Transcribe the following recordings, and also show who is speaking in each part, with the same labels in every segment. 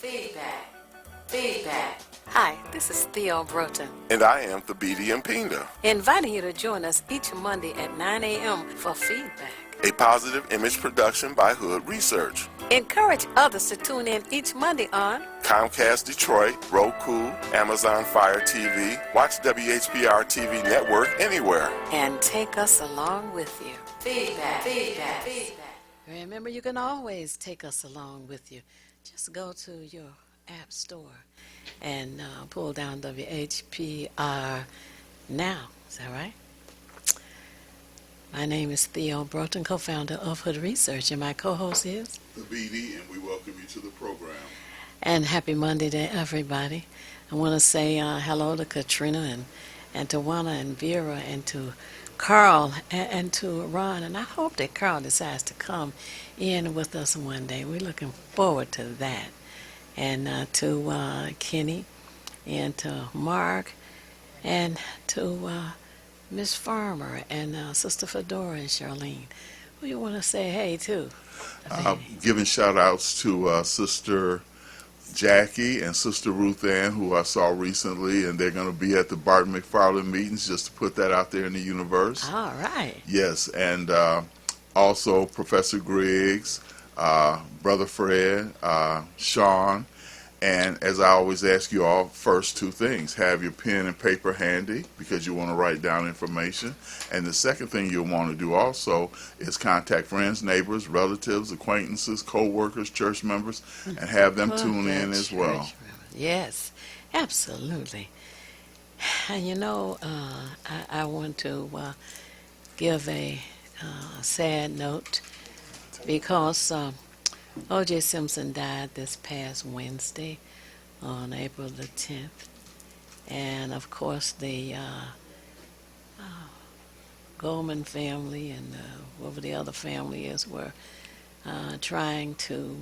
Speaker 1: Feedback. Feedback. Hi, this is Theo Broughton,
Speaker 2: And I am Thabiti Mpinda,
Speaker 1: inviting you to join us each Monday at 9 a.m. for feedback.
Speaker 2: a positive image production by Hood Research.
Speaker 1: Encourage others to tune in each Monday on
Speaker 2: Comcast Detroit, Roku, Amazon Fire TV, watch WHPR TV Network anywhere.
Speaker 1: and take us along with you. Feedback. Feedback. Feedback. Remember, you can always take us along with you. Just go to your app store and pull down WHPR now. Is that right? My name is Theo Broughton, co-founder of Hood Research, and my co-host is.
Speaker 2: Thabiti, and we welcome you to the program.
Speaker 1: And happy Monday to everybody. I want to say hello to Katrina and to Juana and Vera and to Carl and to Ron. And I hope that Carl decides to come in with us one day. We're looking forward to that. And to Kenny and to Mark and to Miss Farmer and Sister Fedora and Charlene. Who you want to say hey to?
Speaker 3: Giving shout outs to Sister Jackie and Sister Ruth Ann, who I saw recently, and they're going to be at the Barton McFarland meetings, just to put that out there in the universe.
Speaker 1: All right.
Speaker 3: Yes, and also Professor Griggs, Brother Fred, Sean, and as I always ask you all, first two things: have your pen and paper handy because you want to write down information. And the second thing you'll want to do also is contact friends, neighbors, relatives, acquaintances, co-workers, church members, and have them tune in as well.
Speaker 1: Yes, absolutely. And you know, I want to give a sad note because O.J. Simpson died this past Wednesday on April the 10th. And of course, the Goldman family and whoever the other family is were trying to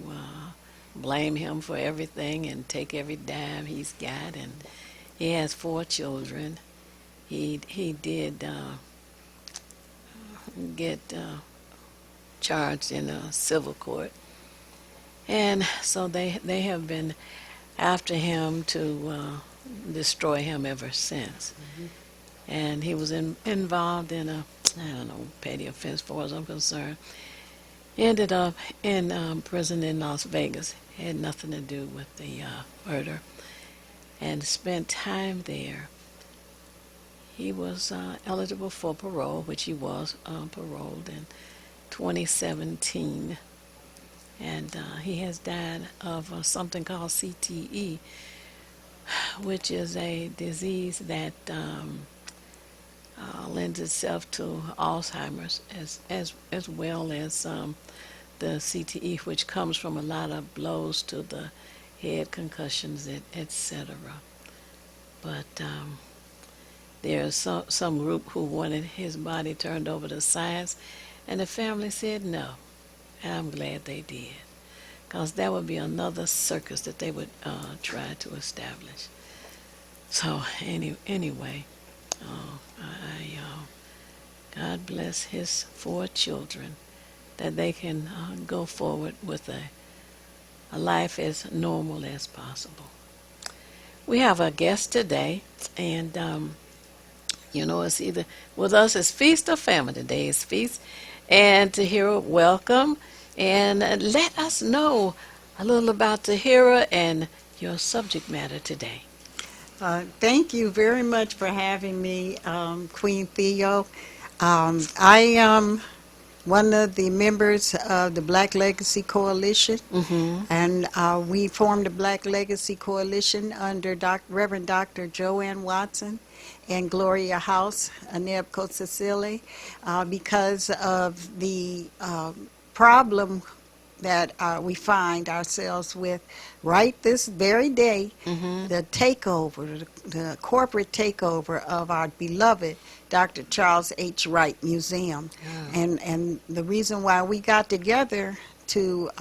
Speaker 1: blame him for everything and take every dime he's got. And he has 4 children. He did get charged in a civil court. And so they have been after him to destroy him ever since. Mm-hmm. And he was involved in a, I don't know, petty offense, as far as I'm concerned. He ended up in prison in Las Vegas. Had nothing to do with the murder. And spent time there. He was eligible for parole, which he was paroled in 2017. And he has died of something called CTE, which is a disease that lends itself to Alzheimer's as well as the CTE, which comes from a lot of blows to the head, concussions, etc. But there's some group who wanted his body turned over to science, and the family said no. And I'm glad they did, because that would be another circus that they would try to establish. So anyway, God bless his 4 children, that they can go forward with a life as normal as possible. We have a guest today, and you know, it's either with us it's feast or famine. Today is feast, and Tahira, welcome. And let us know a little about Tahira and your subject matter today.
Speaker 4: Thank you very much for having me, Queen Theo. I am one of the members of the Black Legacy Coalition, and we formed the Black Legacy Coalition under Reverend Dr. Joanne Watson and Gloria House, Aneb Kosasili, because of the problem that we find ourselves with right this very day, the takeover, the corporate takeover of our beloved Dr. Charles H. Wright Museum. And the reason why we got together to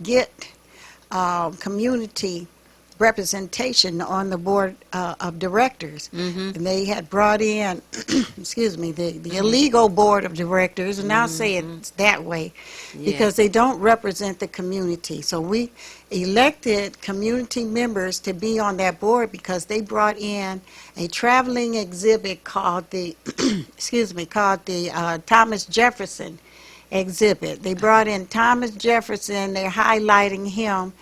Speaker 4: get community representation on the board of directors. And they had brought in, excuse me, the illegal board of directors, and I'll say it that way, because they don't represent the community. So we elected community members to be on that board because they brought in a traveling exhibit called the, excuse me, called the Thomas Jefferson exhibit. They brought in Thomas Jefferson, they're highlighting him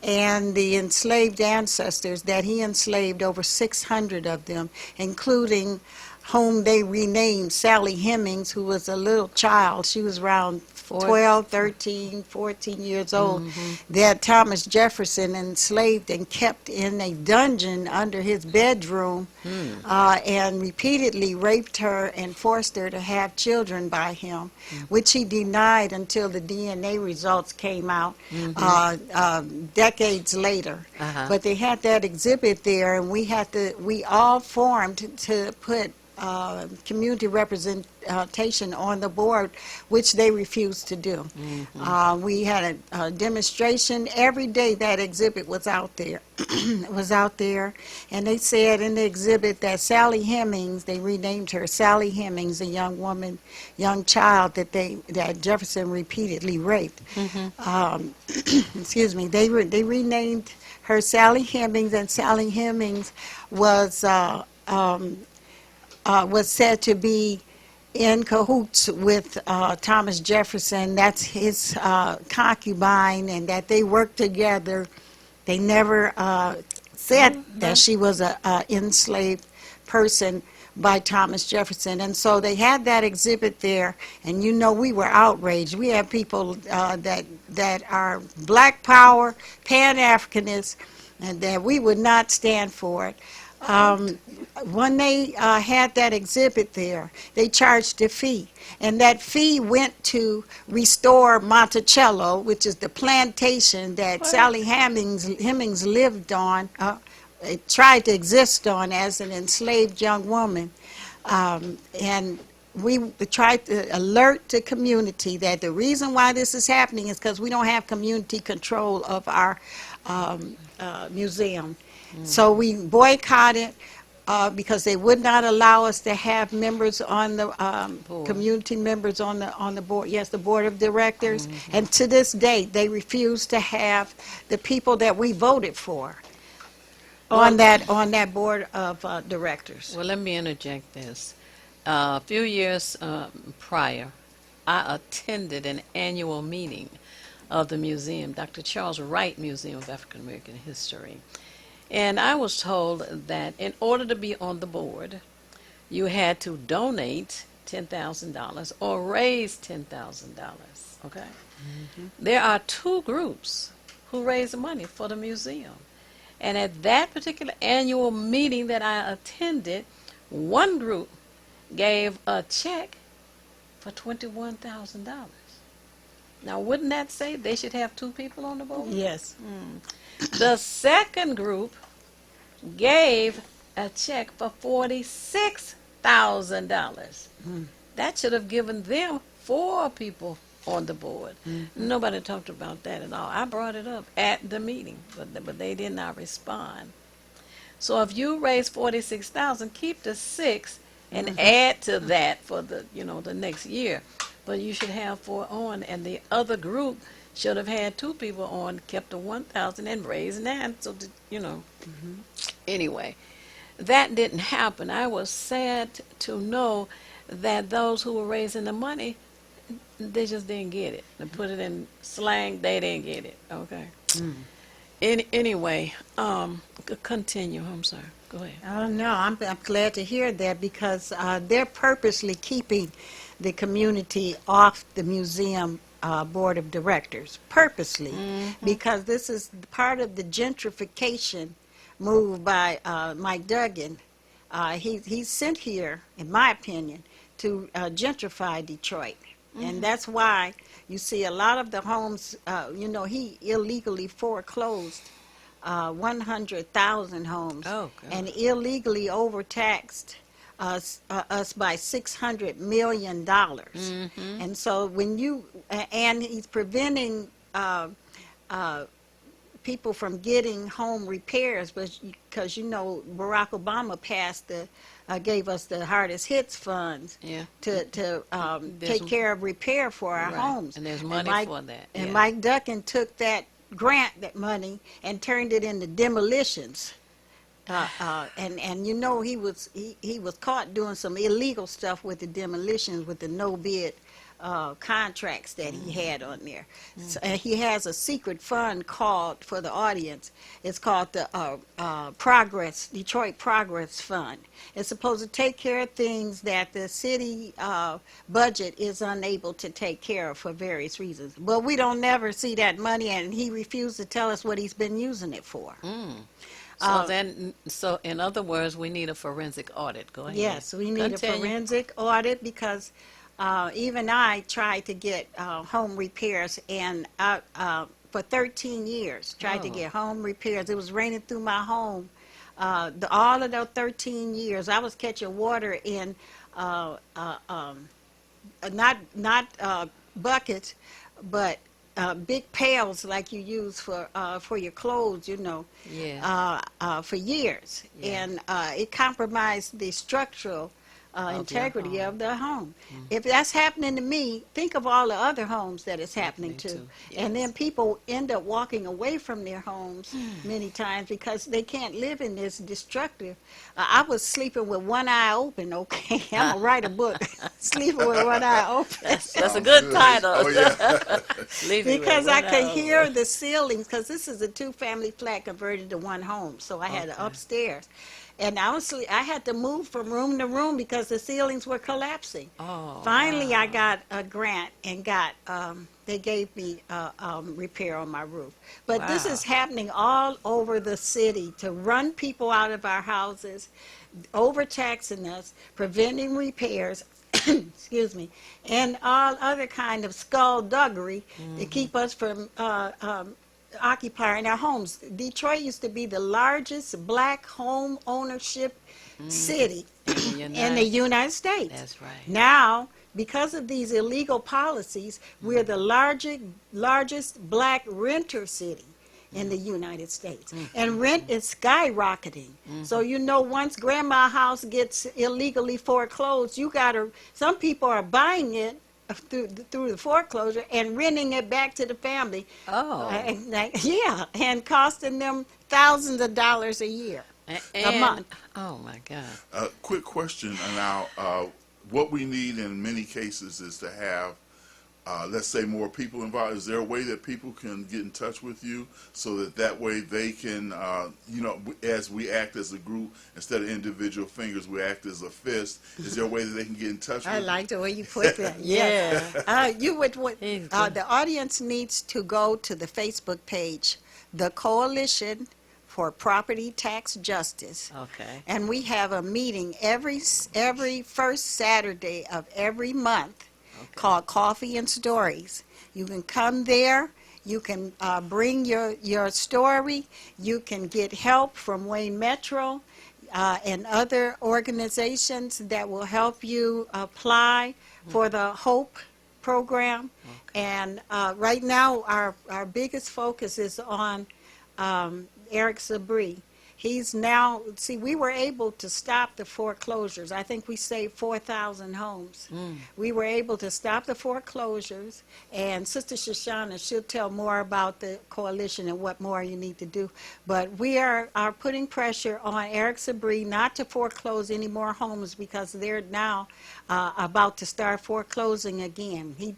Speaker 4: and the enslaved ancestors that he enslaved, over 600 of them, including whom they renamed Sally Hemings, who was a little child. She was around 12, 13, 14 years old, that Thomas Jefferson enslaved and kept in a dungeon under his bedroom, and repeatedly raped her and forced her to have children by him, which he denied until the DNA results came out decades later. But they had that exhibit there, and we all formed to put community representation on the board, which they refused to do. We had a demonstration every day. That exhibit was out there. And they said in the exhibit that Sally Hemings, they renamed her Sally Hemings, a young woman, young child that Jefferson repeatedly raped. Excuse me. They renamed her Sally Hemings, and Sally Hemings was said to be in cahoots with Thomas Jefferson. That's his concubine, and that they worked together. They never said that she was a enslaved person by Thomas Jefferson. And so they had that exhibit there, and we were outraged. We have people that are Black Power, Pan-Africanists, and that we would not stand for it. When they had that exhibit there, they charged a fee, and that fee went to restore Monticello, which is the plantation that Sally Hemings lived on, tried to exist on as an enslaved young woman. And we tried to alert the community that the reason why this is happening is because we don't have community control of our museum. So we boycotted because they would not allow us to have members on the community members on the board. Yes, the board of directors. And to this day, they refuse to have the people that we voted for on that board of directors.
Speaker 1: Well, let me interject this. A few years prior, I attended an annual meeting of the museum, Dr. Charles Wright Museum of African American History. And I was told that in order to be on the board, you had to donate $10,000 or raise $10,000. Okay? There are two groups who raise money for the museum. And at that particular annual meeting that I attended, one group gave a check for $21,000. Now, wouldn't that say they should have two people on the board?
Speaker 4: Yes.
Speaker 1: The second group gave a check for $46,000. That should have given them 4 people on the board. Nobody talked about that at all. I brought it up at the meeting, but they did not respond. So if you raise $46,000, keep the 6 and add to that for the the next year. But you should have 4 on, and the other group should have had 2 people on, kept the 1,000 and raised 9. So Anyway, that didn't happen. I was sad to know that those who were raising the money, they just didn't get it. To put it in slang, they didn't get it. Okay. Anyway, continue. I'm sorry. Go ahead.
Speaker 4: Oh, no, I'm glad to hear that, because they're purposely keeping the community off the museum board of directors, purposely, because this is part of the gentrification move by Mike Duggan. He's sent here, in my opinion, to gentrify Detroit. And that's why you see a lot of the homes, he illegally foreclosed 100,000 homes and illegally overtaxed us by $600 million. And so when and he's preventing people from getting home repairs, but because Barack Obama gave us the hardest hits funds
Speaker 1: Yeah.
Speaker 4: to
Speaker 1: There's-
Speaker 4: take care of repair for our
Speaker 1: Right.
Speaker 4: homes.
Speaker 1: And there's money
Speaker 4: Mike,
Speaker 1: for that.
Speaker 4: And
Speaker 1: yeah.
Speaker 4: Mike Duckin took that that money, and turned it into demolitions. And he was caught doing some illegal stuff with the demolitions with the no bid contracts that he had on there. So, and he has a secret fund called, for the audience, it's called the Detroit Progress Fund. It's supposed to take care of things that the city budget is unable to take care of for various reasons. But we don't never see that money, and he refused to tell us what he's been using it for.
Speaker 1: So in other words, we need a forensic audit. Go ahead.
Speaker 4: Yes, we need a
Speaker 1: Continue.
Speaker 4: forensic audit, because even I tried to get home repairs, and for 13 years tried to
Speaker 1: Oh.
Speaker 4: get home repairs. It was raining through my home. All of those 13 years, I was catching water in not buckets, but big pails like you use for your clothes,
Speaker 1: Yeah.
Speaker 4: for years.
Speaker 1: Yeah.
Speaker 4: And it compromised the structural
Speaker 1: your
Speaker 4: integrity
Speaker 1: home.
Speaker 4: of the home. If that's happening to me, think of all the other homes that it's happening to.
Speaker 1: to,
Speaker 4: And
Speaker 1: yes.
Speaker 4: then people end up walking away from their homes many times because they can't live in this destructive. I was sleeping with one eye open, okay? I'm going to write a book, Sleeping with One Eye Open.
Speaker 1: That's a
Speaker 3: Sounds
Speaker 1: good title.
Speaker 3: Oh, yeah.
Speaker 1: Sleeping with
Speaker 4: Because I
Speaker 1: one
Speaker 4: could
Speaker 1: eye
Speaker 4: hear
Speaker 1: open.
Speaker 4: the ceilings, because this is a two-family flat converted to one home. So I had
Speaker 1: Okay.
Speaker 4: upstairs. And I had to move from room to room because the ceilings were collapsing.
Speaker 1: Oh,
Speaker 4: Finally,
Speaker 1: wow.
Speaker 4: I got a grant and they gave me repair on my roof. But this
Speaker 1: Wow.
Speaker 4: is happening all over the city, to run people out of our houses, overtaxing us, preventing repairs, excuse me, and all other kind of skullduggery to keep us from occupying our homes. Detroit used to be the largest black home ownership city in the United States.
Speaker 1: That's right.
Speaker 4: Now, because of these illegal policies, we're the largest black renter city in the United States. And rent is skyrocketing. So once grandma's house gets illegally foreclosed, some people are buying it through the foreclosure and renting it back to the family.
Speaker 1: Oh.
Speaker 4: And costing them thousands of dollars a year. A month.
Speaker 1: Oh my God.
Speaker 3: Quick question now. What we need in many cases is to have, let's say, more people involved. Is there a way that people can get in touch with you so that way they can, as we act as a group, instead of individual fingers, we act as a fist. Is there a way that they can get in touch with
Speaker 4: I
Speaker 3: you?
Speaker 4: like the way you put that.
Speaker 1: Yeah.
Speaker 4: The audience needs to go to the Facebook page, the Coalition for Property Tax Justice.
Speaker 1: Okay.
Speaker 4: And we have a meeting every first Saturday of every month called Coffee and Stories. You can come there. You can bring your story. You can get help from Wayne Metro and other organizations that will help you apply for the HOPE program. And right now, our biggest focus is on Eric Sabri. We were able to stop the foreclosures. I think we saved 4,000 homes. We were able to stop the foreclosures, and Sister Shoshana, she'll tell more about the coalition and what more you need to do. But we are putting pressure on Eric Sabri not to foreclose any more homes because they're now about to start foreclosing again. He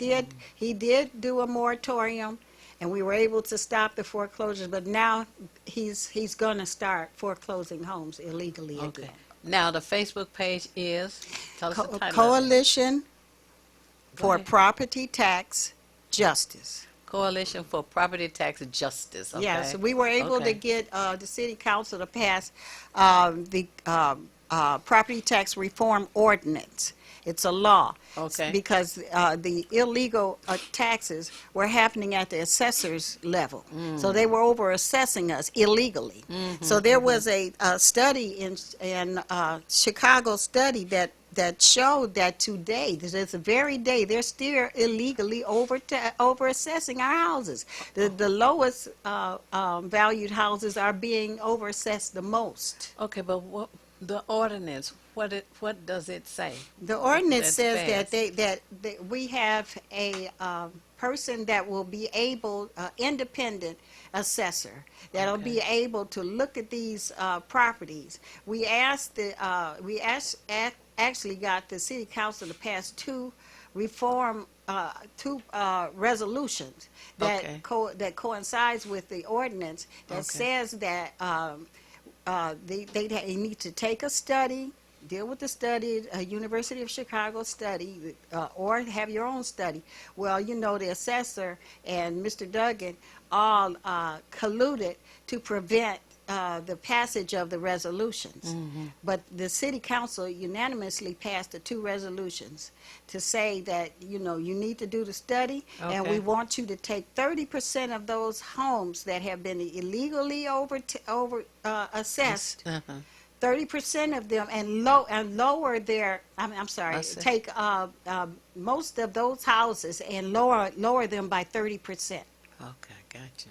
Speaker 4: did do a moratorium, and we were able to stop the foreclosures, but now he's going to start foreclosing homes illegally
Speaker 1: Okay.
Speaker 4: again.
Speaker 1: Now the Facebook page is. Tell us the title. of it.
Speaker 4: Coalition
Speaker 1: Go
Speaker 4: for
Speaker 1: ahead.
Speaker 4: Property Tax Justice.
Speaker 1: Coalition for Property Tax Justice. Okay.
Speaker 4: Yeah, so we were able to
Speaker 1: Okay.
Speaker 4: get the city council to pass the property tax reform ordinance. It's a law.
Speaker 1: Okay.
Speaker 4: Because the illegal taxes were happening at the assessor's level. So they were over-assessing us illegally. So there was a study in Chicago study that that showed that today, this very day, they're still illegally over assessing our houses. The lowest valued houses are being over assessed the most.
Speaker 1: Okay, but what the ordinance? What does it say?
Speaker 4: The ordinance
Speaker 1: That's
Speaker 4: says
Speaker 1: passed.
Speaker 4: that we have a person that will be able, independent assessor, that'll
Speaker 1: Okay.
Speaker 4: be able to look at these properties. We actually got the city council to pass two resolutions that
Speaker 1: Okay.
Speaker 4: that coincides with the ordinance that
Speaker 1: Okay.
Speaker 4: says that they need to take a study, deal with the study, a University of Chicago study, or have your own study. Well, you know, the assessor and Mr. Duggan all colluded to prevent the passage of the resolutions. But the city council unanimously passed the two resolutions to say that, you know, you need to do the study, and we
Speaker 1: Okay.
Speaker 4: want you to take 30% of those homes that have been illegally assessed,
Speaker 1: Uh-huh.
Speaker 4: 30% of them, and lower their. I'm sorry.
Speaker 1: I see.
Speaker 4: Take most of those houses and lower them by 30%.
Speaker 1: Okay, gotcha.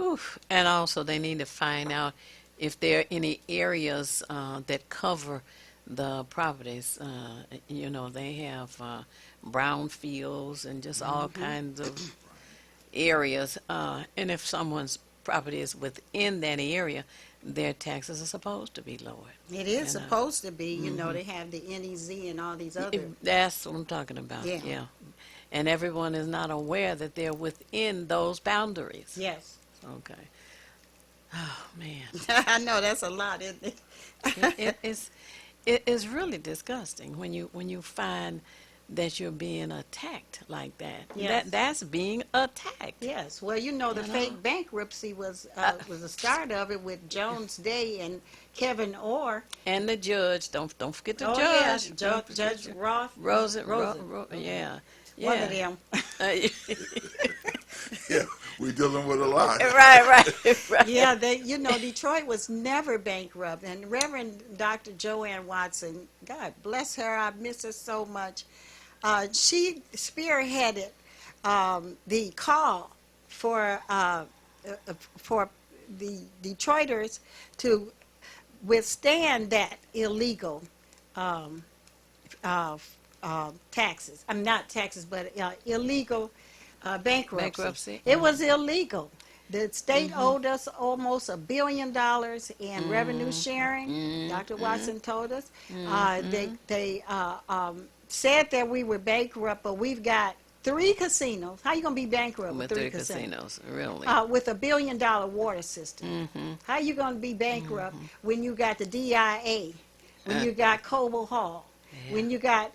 Speaker 1: Oof. And also, they need to find out if there are any areas that cover the properties. You know, they have brown fields and just all kinds of areas. And if someone's property is within that area, their taxes are supposed to be lowered.
Speaker 4: It is
Speaker 1: You know.
Speaker 4: supposed to be. You know, they have the NEZ and all these other.
Speaker 1: That's what I'm talking about.
Speaker 4: Yeah.
Speaker 1: Yeah. And everyone is not aware that they're within those boundaries.
Speaker 4: Yes.
Speaker 1: Okay. Oh man,
Speaker 4: I know that's a lot, isn't it?
Speaker 1: it is really disgusting when you find that you're being attacked like that.
Speaker 4: Yes.
Speaker 1: That's being attacked.
Speaker 4: Yes. Well, you know, the
Speaker 1: You know.
Speaker 4: fake bankruptcy was the start of it with Jones Day and Kevin Orr.
Speaker 1: And the judge, don't forget the
Speaker 4: Oh,
Speaker 1: judge.
Speaker 4: yeah.
Speaker 1: Don't forget
Speaker 4: Judge Roth.
Speaker 1: Rosen.
Speaker 4: Rosen.
Speaker 1: Yeah.
Speaker 4: One
Speaker 1: Yeah.
Speaker 4: of them.
Speaker 3: Yeah, we're dealing with a lot.
Speaker 1: right.
Speaker 4: Yeah, Detroit was never bankrupt. And Reverend Dr. Joanne Watson, God bless her, I miss her so much. She spearheaded the call for the Detroiters to withstand that illegal taxes. I'm not taxes, but illegal bankruptcy.
Speaker 1: Bankruptcy.
Speaker 4: It was illegal. The state owed us almost $1 billion in revenue sharing. Dr. Watson told us. They said that we were bankrupt, but we've got 3 casinos. How you gonna be bankrupt with
Speaker 1: With
Speaker 4: 3
Speaker 1: three
Speaker 4: casinos?
Speaker 1: casinos, really.
Speaker 4: With $1 billion water system. How you gonna be bankrupt when you got the DIA, when you got Coble Hall, when you got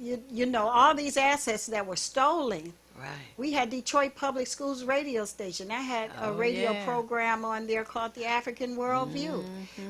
Speaker 4: you know, all these assets that were stolen?
Speaker 1: Right.
Speaker 4: We had Detroit Public Schools radio station. I had a
Speaker 1: Oh,
Speaker 4: radio
Speaker 1: yeah.
Speaker 4: program on there called The African Worldview.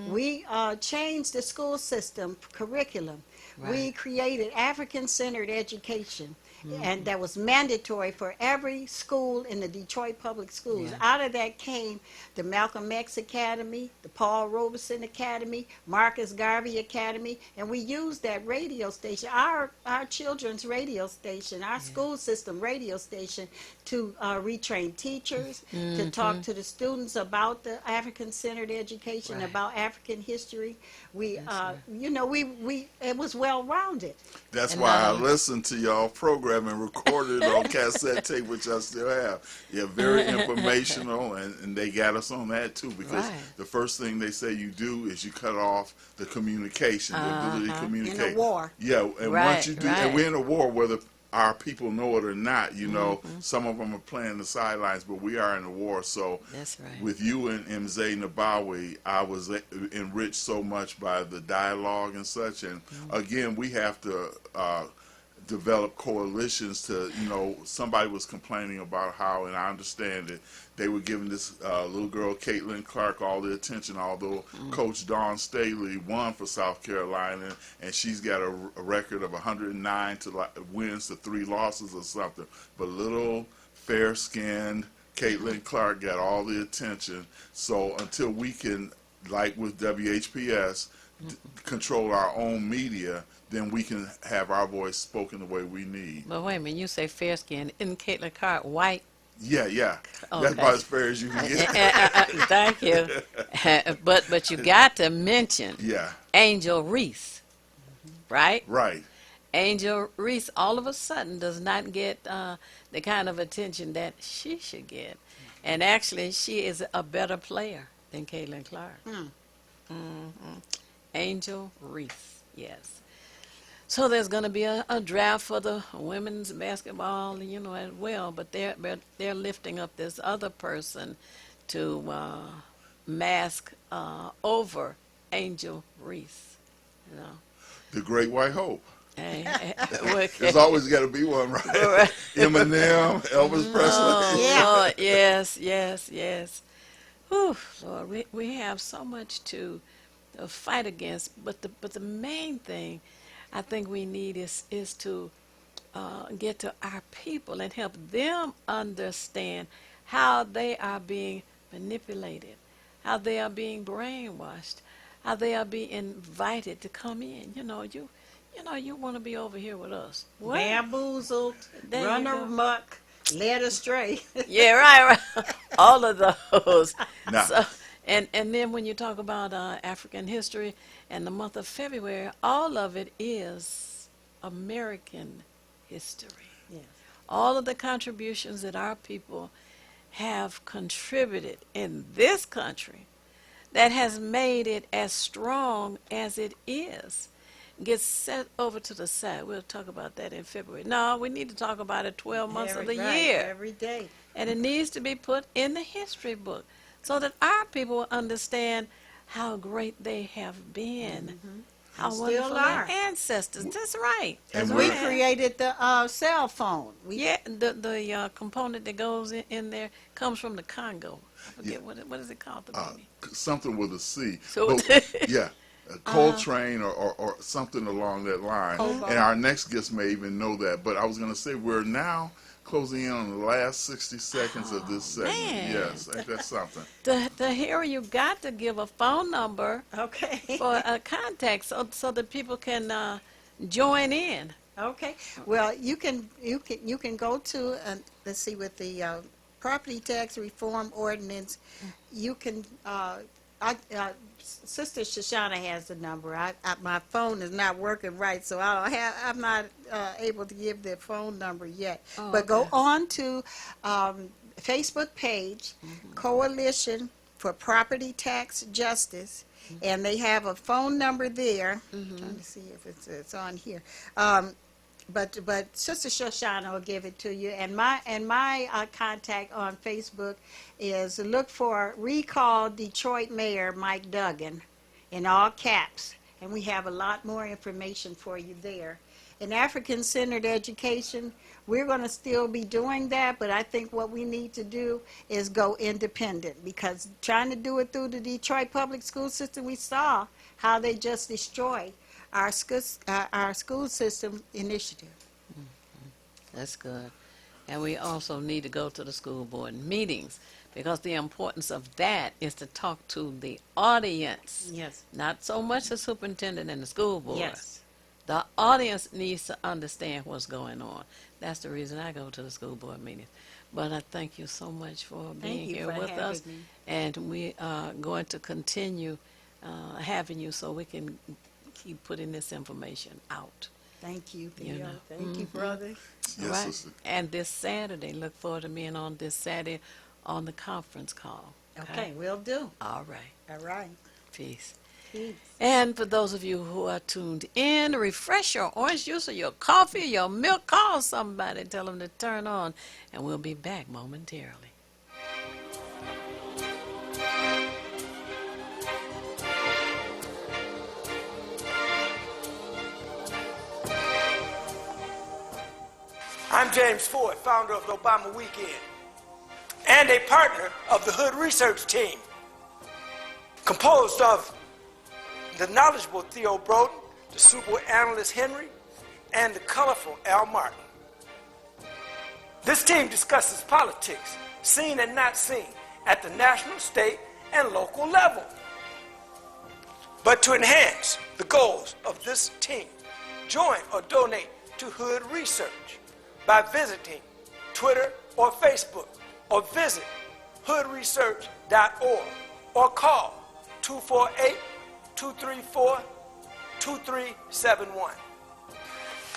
Speaker 4: We changed the school system curriculum. We
Speaker 1: Right.
Speaker 4: created African-centered education, and that was mandatory for every school in the Detroit Public Schools.
Speaker 1: Yeah.
Speaker 4: Out of that came the Malcolm X Academy, the Paul Robeson Academy, Marcus Garvey Academy, and we used that radio station, our children's radio station, our school system radio station, to retrain teachers, to talk to the students about the African-centered education,
Speaker 1: Right.
Speaker 4: about African history. We,
Speaker 1: That's right.
Speaker 4: you know, it was well-rounded.
Speaker 3: That's
Speaker 1: And
Speaker 3: why
Speaker 1: not
Speaker 3: I
Speaker 1: only-
Speaker 3: listened to y'all program and recorded it on cassette tape, which I still have. Yeah, very informational, and they got us on that too, because
Speaker 1: Right.
Speaker 3: the first thing they say you do is you cut off the communication, the ability to
Speaker 1: Uh-huh.
Speaker 3: communicate.
Speaker 4: In a war.
Speaker 3: Yeah, and
Speaker 1: Right,
Speaker 3: once you do,
Speaker 1: right.
Speaker 3: and we're in a war whether our people know it or not, you know, some of them are playing the sidelines, but we are in a war. So
Speaker 1: That's right.
Speaker 3: with you and Mzee Nabawi, I was enriched so much by the dialogue and such. And again, we have to develop coalitions to, you know, somebody was complaining about how, and I understand it, they were giving this little girl, Caitlin Clark, all the attention, although Coach Dawn Staley won for South Carolina, and she's got a record of 109 wins to 3 losses or something. But little, fair-skinned Caitlin Clark got all the attention. So until we can, like with WHPS, control our own media, then we can have our voice spoken the way we need.
Speaker 1: But wait a minute, you say fair skin. Isn't Caitlin Clark white?
Speaker 3: Yeah, yeah.
Speaker 1: Oh,
Speaker 3: That's
Speaker 1: okay.
Speaker 3: about as fair as you can get.
Speaker 1: Thank you. But you got to mention
Speaker 3: Yeah,
Speaker 1: Angel Reese, right?
Speaker 3: right.
Speaker 1: Angel Reese all of a sudden does not get the kind of attention that she should get. And actually, she is a better player than Caitlin Clark. Angel Reese, yes. So there's going to be a draft for the women's basketball, as well. But they're lifting up this other person to mask over Angel Reese,
Speaker 3: The Great White Hope.
Speaker 1: Hey,
Speaker 3: There's always got to be one, right? Eminem, Elvis Presley.
Speaker 1: Oh, Lord, yes, yes, yes. Whew, Lord, we have so much to fight against, but the main thing I think we need is to get to our people and help them understand how they are being manipulated, how they are being brainwashed, how they are being invited to come in. You want to be over here with us. What?
Speaker 4: Bamboozled,
Speaker 1: There you
Speaker 4: run
Speaker 1: go.
Speaker 4: amok, led astray.
Speaker 1: Yeah, right. All of those.
Speaker 3: Now-
Speaker 1: So, and then when you talk about African history and the month of February, all of it is American history.
Speaker 4: Yes.
Speaker 1: All of the contributions that our people have contributed in this country that has made it as strong as it is gets set over to the side. We'll talk about that in February. No, we need to talk about it 12 months of the year.
Speaker 4: Every day.
Speaker 1: And it needs to be put in the history book so that our people will understand how great they have been, how
Speaker 4: And still
Speaker 1: wonderful
Speaker 4: are.
Speaker 1: their ancestors. That's right.
Speaker 3: And
Speaker 1: That's
Speaker 4: We
Speaker 3: we're-
Speaker 1: right.
Speaker 4: created the cell phone.
Speaker 1: Yeah, the component that goes in there comes from the Congo. I forget what is it called, the baby?
Speaker 3: Something with a C.
Speaker 1: So-
Speaker 3: But, yeah, a Coltrane or something along that line.
Speaker 4: Cobalt.
Speaker 3: And our next guest may even know that. But I was going to say we're now closing in on the last 60 seconds of this segment.
Speaker 1: man.
Speaker 3: Yes, that's something.
Speaker 1: The hero, you got to give a phone number
Speaker 4: Okay.
Speaker 1: for a contact so that people can join in.
Speaker 4: Okay. Well, you can go to let's see, with the property tax reform ordinance, you can. Sister Shoshana has the number. My phone is not working right, so I'm not able to give the phone number yet.
Speaker 1: Oh,
Speaker 4: but go
Speaker 1: okay.
Speaker 4: on to Facebook page, Coalition for Property Tax Justice, and they have a phone number there. Trying to see if it's on here. But Sister Shoshana will give it to you. And my contact on Facebook is look for Recall Detroit Mayor Mike Duggan in all caps. And we have a lot more information for you there. In African-centered education, we're going to still be doing that, but I think what we need to do is go independent, because trying to do it through the Detroit public school system, we saw how they just destroyed our school system initiative.
Speaker 1: That's good. And we also need to go to the school board meetings, because the importance of that is to talk to the audience,
Speaker 4: Yes.
Speaker 1: not so much the superintendent and the school board.
Speaker 4: Yes.
Speaker 1: The audience needs to understand what's going on. That's the reason I go to the school board meetings. But I thank you so much for being
Speaker 4: you
Speaker 1: here
Speaker 4: for
Speaker 1: with us.
Speaker 4: having me.
Speaker 1: And we are going to continue having you so we can keep putting this information out.
Speaker 4: Thank you,
Speaker 1: You
Speaker 4: Theo.
Speaker 1: know.
Speaker 4: Thank you, brother.
Speaker 3: Yes,
Speaker 1: All right?
Speaker 3: sister.
Speaker 1: And this Saturday, look forward to being on this Saturday on the conference call.
Speaker 4: Okay, will do.
Speaker 1: All right.
Speaker 4: All right.
Speaker 1: Peace.
Speaker 4: Peace.
Speaker 1: And for those of you who are tuned in, refresh your orange juice or your coffee, your milk, call somebody, tell them to turn on, and we'll be back momentarily.
Speaker 5: I'm James Ford, founder of the Obama Weekend, and a partner of the Hood Research Team, composed of the knowledgeable Theo Broden, the super analyst Henry, and the colorful Al Martin. This team discusses politics, seen and not seen, at the national, state, and local level. But to enhance the goals of this team, join or donate to Hood Research by visiting Twitter or Facebook, or visit hoodresearch.org, or call 248-234-2371.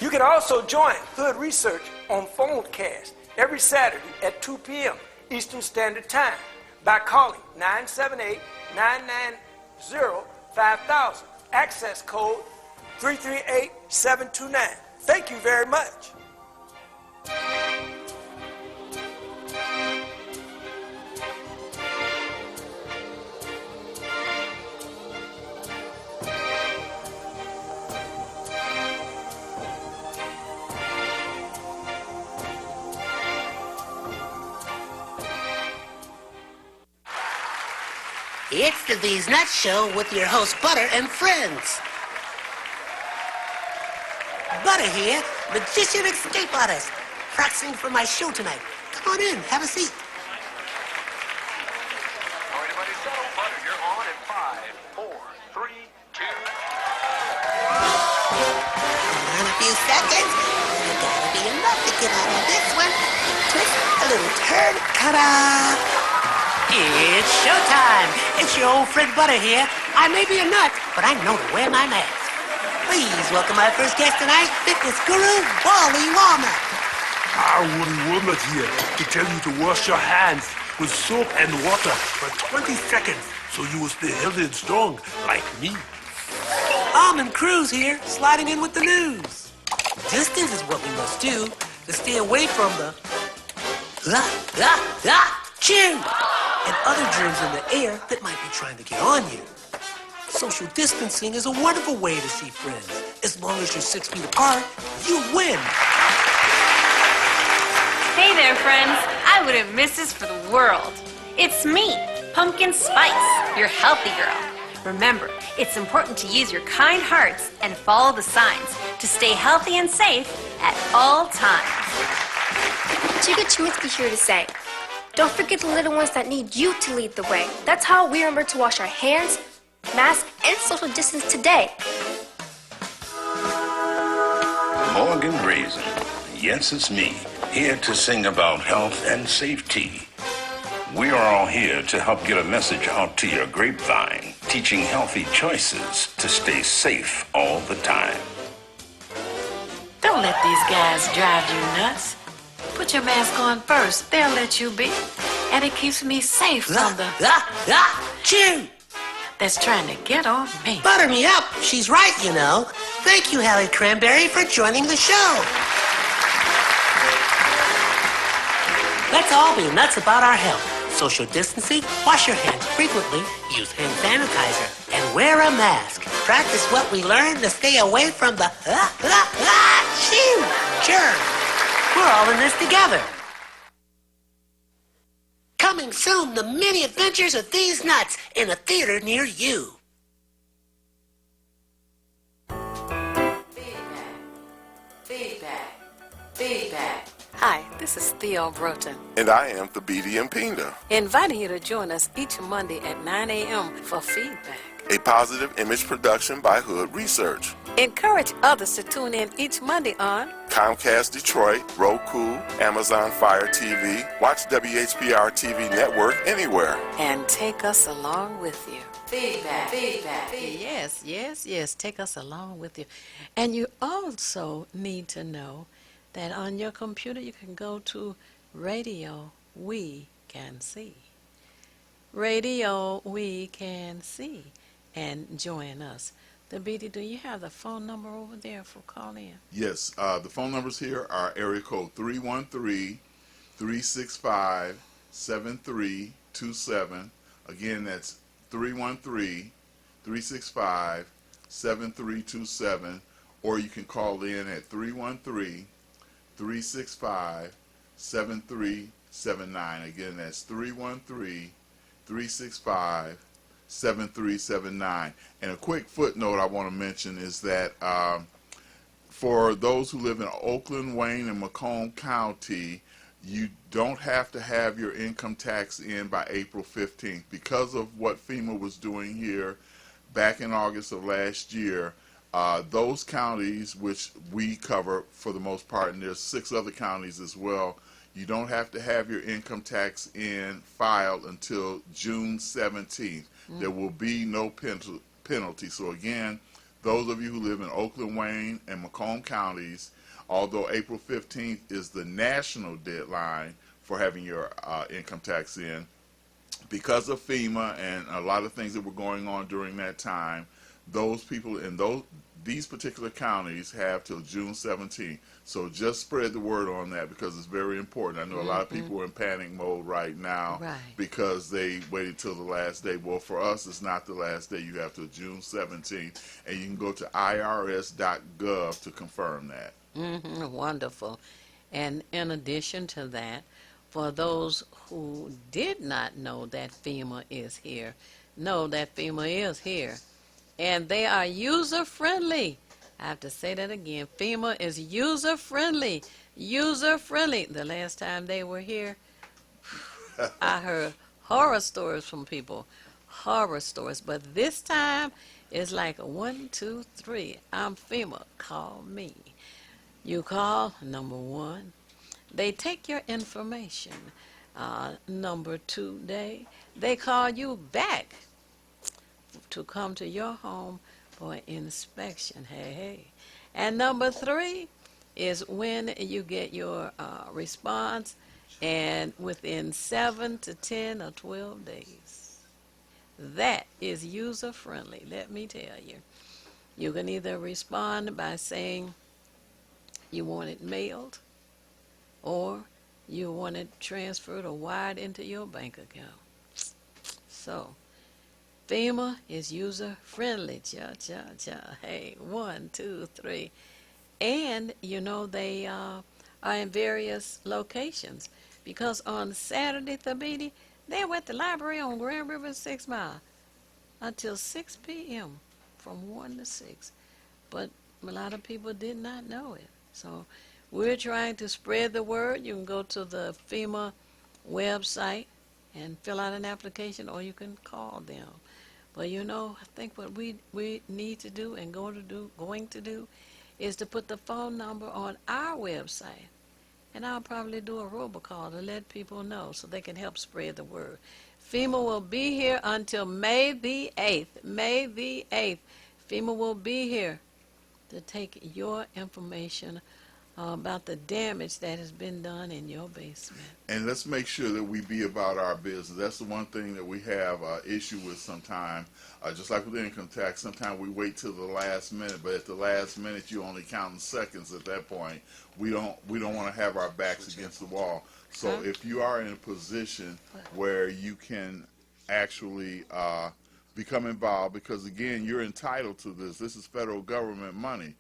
Speaker 5: You can also join Hood Research on Phonecast every Saturday at 2 p.m. Eastern Standard Time by calling 978-990-5000, access code 338729. Thank you very much.
Speaker 6: It's the These Nuts Show with your host, Butter and friends. Butter here, magician escape artist, practicing for my show tonight. Come on in, have a seat.
Speaker 7: Everybody settle. Butter, you're on in 5, 4, 3, 2.
Speaker 6: Hold on a few seconds. There gotta be enough to get out of this one. Twist, a little turn, ta-da! It's showtime. It's your old friend Butter here. I may be a nut, but I know to wear my mask. Please welcome my first guest tonight, fitness guru, Wally Womack.
Speaker 8: Wally Womack here to tell you to wash your hands with soap and water for 20 seconds so you will stay healthy and strong like me.
Speaker 6: Almond Cruz here, sliding in with the news. Distance is what we must do to stay away from the chew and other germs in the air that might be trying to get on you. Social distancing is a wonderful way to see friends. As long as you're 6 feet apart, you win.
Speaker 9: Hey there, friends. I wouldn't miss this for the world. It's me, Pumpkin Spice, your healthy girl. Remember, it's important to use your kind hearts and follow the signs to stay healthy and safe at all times.
Speaker 10: Chica Chiminsky here to say, don't forget the little ones that need you to lead the way. That's how we remember to wash our hands, mask, and social distance today.
Speaker 11: Morgan Brazen. Yes, it's me, here to sing about health and safety. We are all here to help get a message out to your grapevine, teaching healthy choices to stay safe all the time.
Speaker 1: Don't let these guys drive you nuts. Put your mask on first. They'll let you be. And it keeps me safe from the
Speaker 6: chew
Speaker 1: that's trying to get on me.
Speaker 6: Butter me up. She's right, you know. Thank you, Hallie Cranberry, for joining the show. Let's all be nuts about our health. Social distancing, wash your hands frequently, use hand sanitizer, and wear a mask. Practice what we learned to stay away from the chew germ. We're all in this together. Coming soon, the many adventures of these nuts in a theater near you.
Speaker 1: Feedback. Hi, this is Theo Broughton,
Speaker 2: And I am Thabiti Mpinda,
Speaker 1: inviting you to join us each Monday at 9 a.m. for feedback.
Speaker 2: a positive image production by Hood Research.
Speaker 1: Encourage others to tune in each Monday on
Speaker 2: Comcast Detroit, Roku, Amazon Fire TV. Watch WHPR TV Network anywhere.
Speaker 1: and take us along with you. Feedback. Yes. Take us along with you. And you also need to know that on your computer you can go to Radio We Can See. Radio We Can See and join us. Thabiti, do you have the phone number over there for call in?
Speaker 3: Yes, the phone numbers here are area code 313-365-7327. Again, that's 313-365-7327. Or you can call in at 313-365-7379. Again, that's 313-365-7379. And a quick footnote I want to mention is that for those who live in Oakland, Wayne, and Macomb County, you don't have to have your income tax in by April 15th. Because of what FEMA was doing here, back in August of last year, those counties which we cover for the most part, and there's 6 other counties as well, you don't have to have your income tax in filed until June 17th. There will be no penalty. So again, those of you who live in Oakland, Wayne, and Macomb counties, although April 15th is the national deadline for having your income tax in, because of FEMA and a lot of things that were going on during that time, those people in these particular counties have till June 17th. So just spread the word on that because it's very important. I know a lot of people are in panic mode right now because they waited till the last day. Well, for us, it's not the last day. You have till June 17th, and you can go to irs.gov to confirm that.
Speaker 1: Wonderful. And in addition to that, for those who did not know that FEMA is here, know that FEMA is here. And they are user-friendly. I have to say that again. FEMA is user-friendly. User-friendly. The last time they were here, I heard horror stories from people. Horror stories. But this time, it's like 1, 2, 3. I'm FEMA. Call me. You call, number 1. They take your information. Number 2, they call you back to come to your home for inspection. Hey. And number 3 is when you get your response, and within 7 to 10 or 12 days. That is user-friendly, let me tell you. You can either respond by saying you want it mailed, or you want it transferred or wired into your bank account. So, FEMA is user-friendly. Cha. Hey, 1, 2, 3. And, you know, they are in various locations. Because on Saturday, Thabiti, they were at the library on Grand River 6 Mile until 6 p.m. from 1 to 6. But a lot of people did not know it. So we're trying to spread the word. You can go to the FEMA website and fill out an application, or you can call them. But you know, I think what we need to do and going to do is to put the phone number on our website. And I'll probably do a robocall to let people know so they can help spread the word. FEMA will be here until May the 8th. May the 8th. FEMA will be here to take your information about the damage that has been done in your basement.
Speaker 3: And let's make sure that we be about our business. That's the one thing that we have issue with sometimes. Just like with income tax, sometimes we wait till the last minute, but at the last minute you're only counting seconds at that point. We don't want to have our backs against the wall. So if you are in a position where you can actually become involved, because again, you're entitled to this. This is federal government money.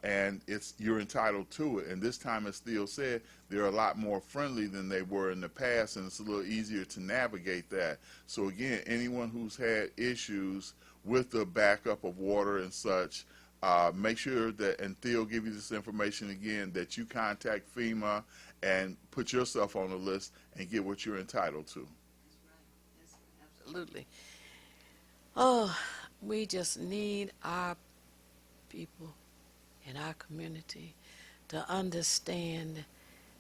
Speaker 3: And you're entitled to it. And this time, as Theo said, they're a lot more friendly than they were in the past, and it's a little easier to navigate that. So again, anyone who's had issues with the backup of water and such, make sure that, and Theo give you this information again, that you contact FEMA and put yourself on the list and get what you're entitled to.
Speaker 1: That's right. Absolutely. Oh, we just need our people in our community to understand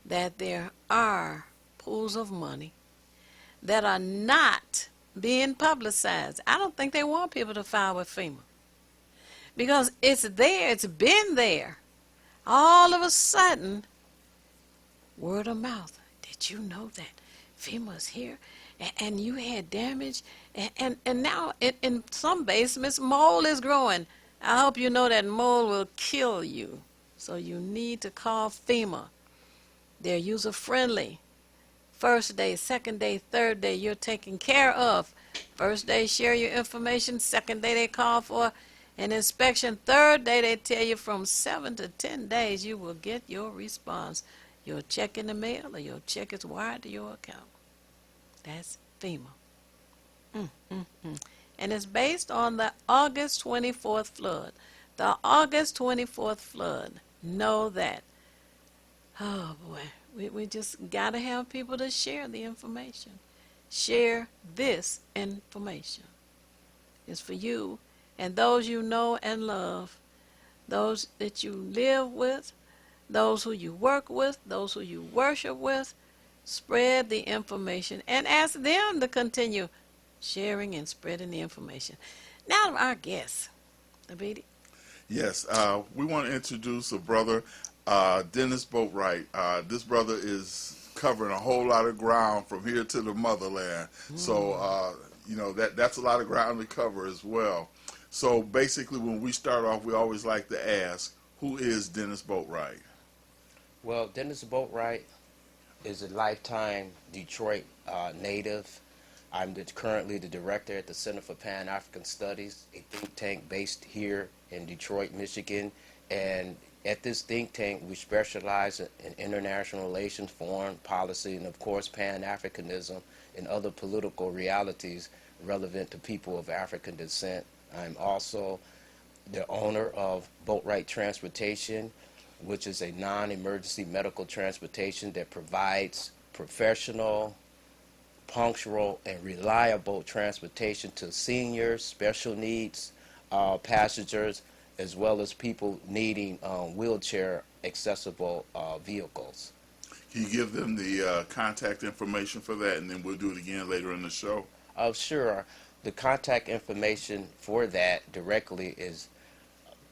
Speaker 1: that there are pools of money that are not being publicized. I don't think they want people to file with FEMA because it's there, it's been there. All of a sudden, word of mouth. Did you know that FEMA's here and you had damage? And now in some basements, mold is growing. I hope you know that mold will kill you. So you need to call FEMA. They're user-friendly. First day, second day, third day, you're taken care of. First day, share your information. Second day, they call for an inspection. Third day, they tell you from 7 to 10 days, you will get your response. Your check in the mail or your check is wired to your account. That's FEMA. And it's based on the August 24th flood. The August 24th flood. Know that. Oh, boy. We just got to have people to share the information. Share this information. It's for you And those you know and love, those that you live with, those who you work with, those who you worship with, spread the information and ask them to continue sharing and spreading the information. Now, our guests, Abidi.
Speaker 3: Yes, we want to introduce a brother, Dennis Boatwright. This brother is covering a whole lot of ground from here to the motherland. So, that's a lot of ground to cover as well. So basically, when we start off, we always like to ask, who is Dennis Boatwright?
Speaker 12: Well, Dennis Boatwright is a lifetime Detroit native. I'm currently the director at the Center for Pan-African Studies, a think tank based here in Detroit, Michigan. And at this think tank, we specialize in international relations, foreign policy, and of course, Pan-Africanism and other political realities relevant to people of African descent. I'm also the owner of Boatwright Transportation, which is a non-emergency medical transportation that provides professional, punctual, and reliable transportation to seniors, special needs passengers, as well as people needing wheelchair accessible vehicles.
Speaker 3: Can you give them the contact information for that, and then we'll do it again later in the show?
Speaker 12: Sure. The contact information for that directly is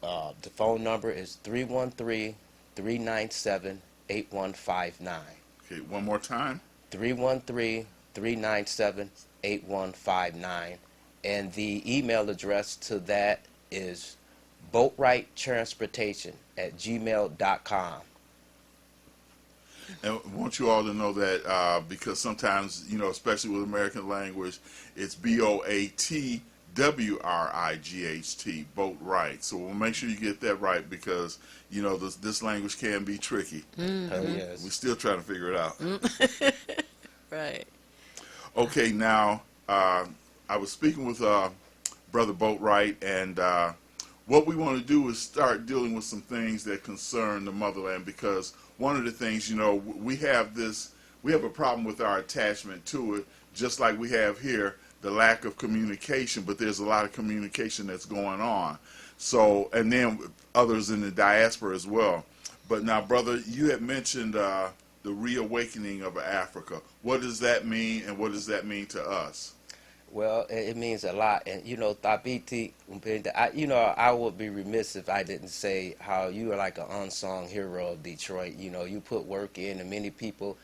Speaker 12: the phone number is 313-397-8159.
Speaker 3: Okay, one more time.
Speaker 12: 313-397-8159. And the email address to that is boatwrighttransportation@gmail.com.
Speaker 3: And I want you all to know that because sometimes, especially with American language, it's Boatwright, Boatwright. So we'll make sure you get that right because, this language can be tricky.
Speaker 12: Mm-hmm. Yes.
Speaker 3: We're still trying to figure it out.
Speaker 1: Right.
Speaker 3: Okay, now, I was speaking with Brother Boatwright, and what we want to do is start dealing with some things that concern the motherland because one of the things, we have a problem with our attachment to it, just like we have here, the lack of communication, but there's a lot of communication that's going on. So, and then others in the diaspora as well. But now, brother, you had mentioned the reawakening of Africa. What does that mean, and what does that mean to us?
Speaker 12: Well, it means a lot. And, Thabiti, I would be remiss if I didn't say how you are like an unsung hero of Detroit. You put work in, and many people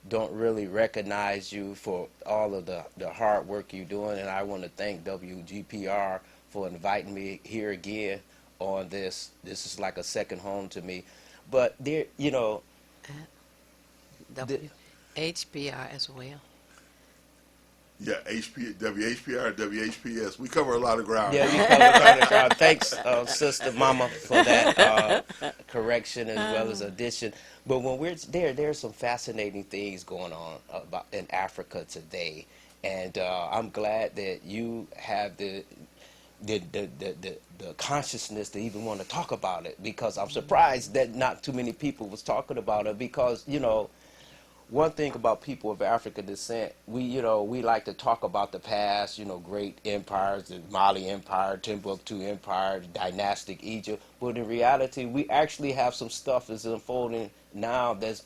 Speaker 12: don't really recognize you for all of the hard work you're doing. And I want to thank WGPR for inviting me here again on this. This is like a second home to me. But there,
Speaker 1: WHPR as well.
Speaker 3: Yeah, WHPR, WHPS. We cover a lot of ground.
Speaker 12: Yeah, you cover a lot of ground. Thanks, Sister Mama, for that correction as well as addition. But when we're there's some fascinating things going on in Africa today, and I'm glad that you have the consciousness to even want to talk about it because I'm surprised that not too many people was talking about it because one thing about people of African descent, we like to talk about the past, great empires, the Mali Empire, Timbuktu Empire, dynastic Egypt. But in reality, we actually have some stuff that's unfolding now that's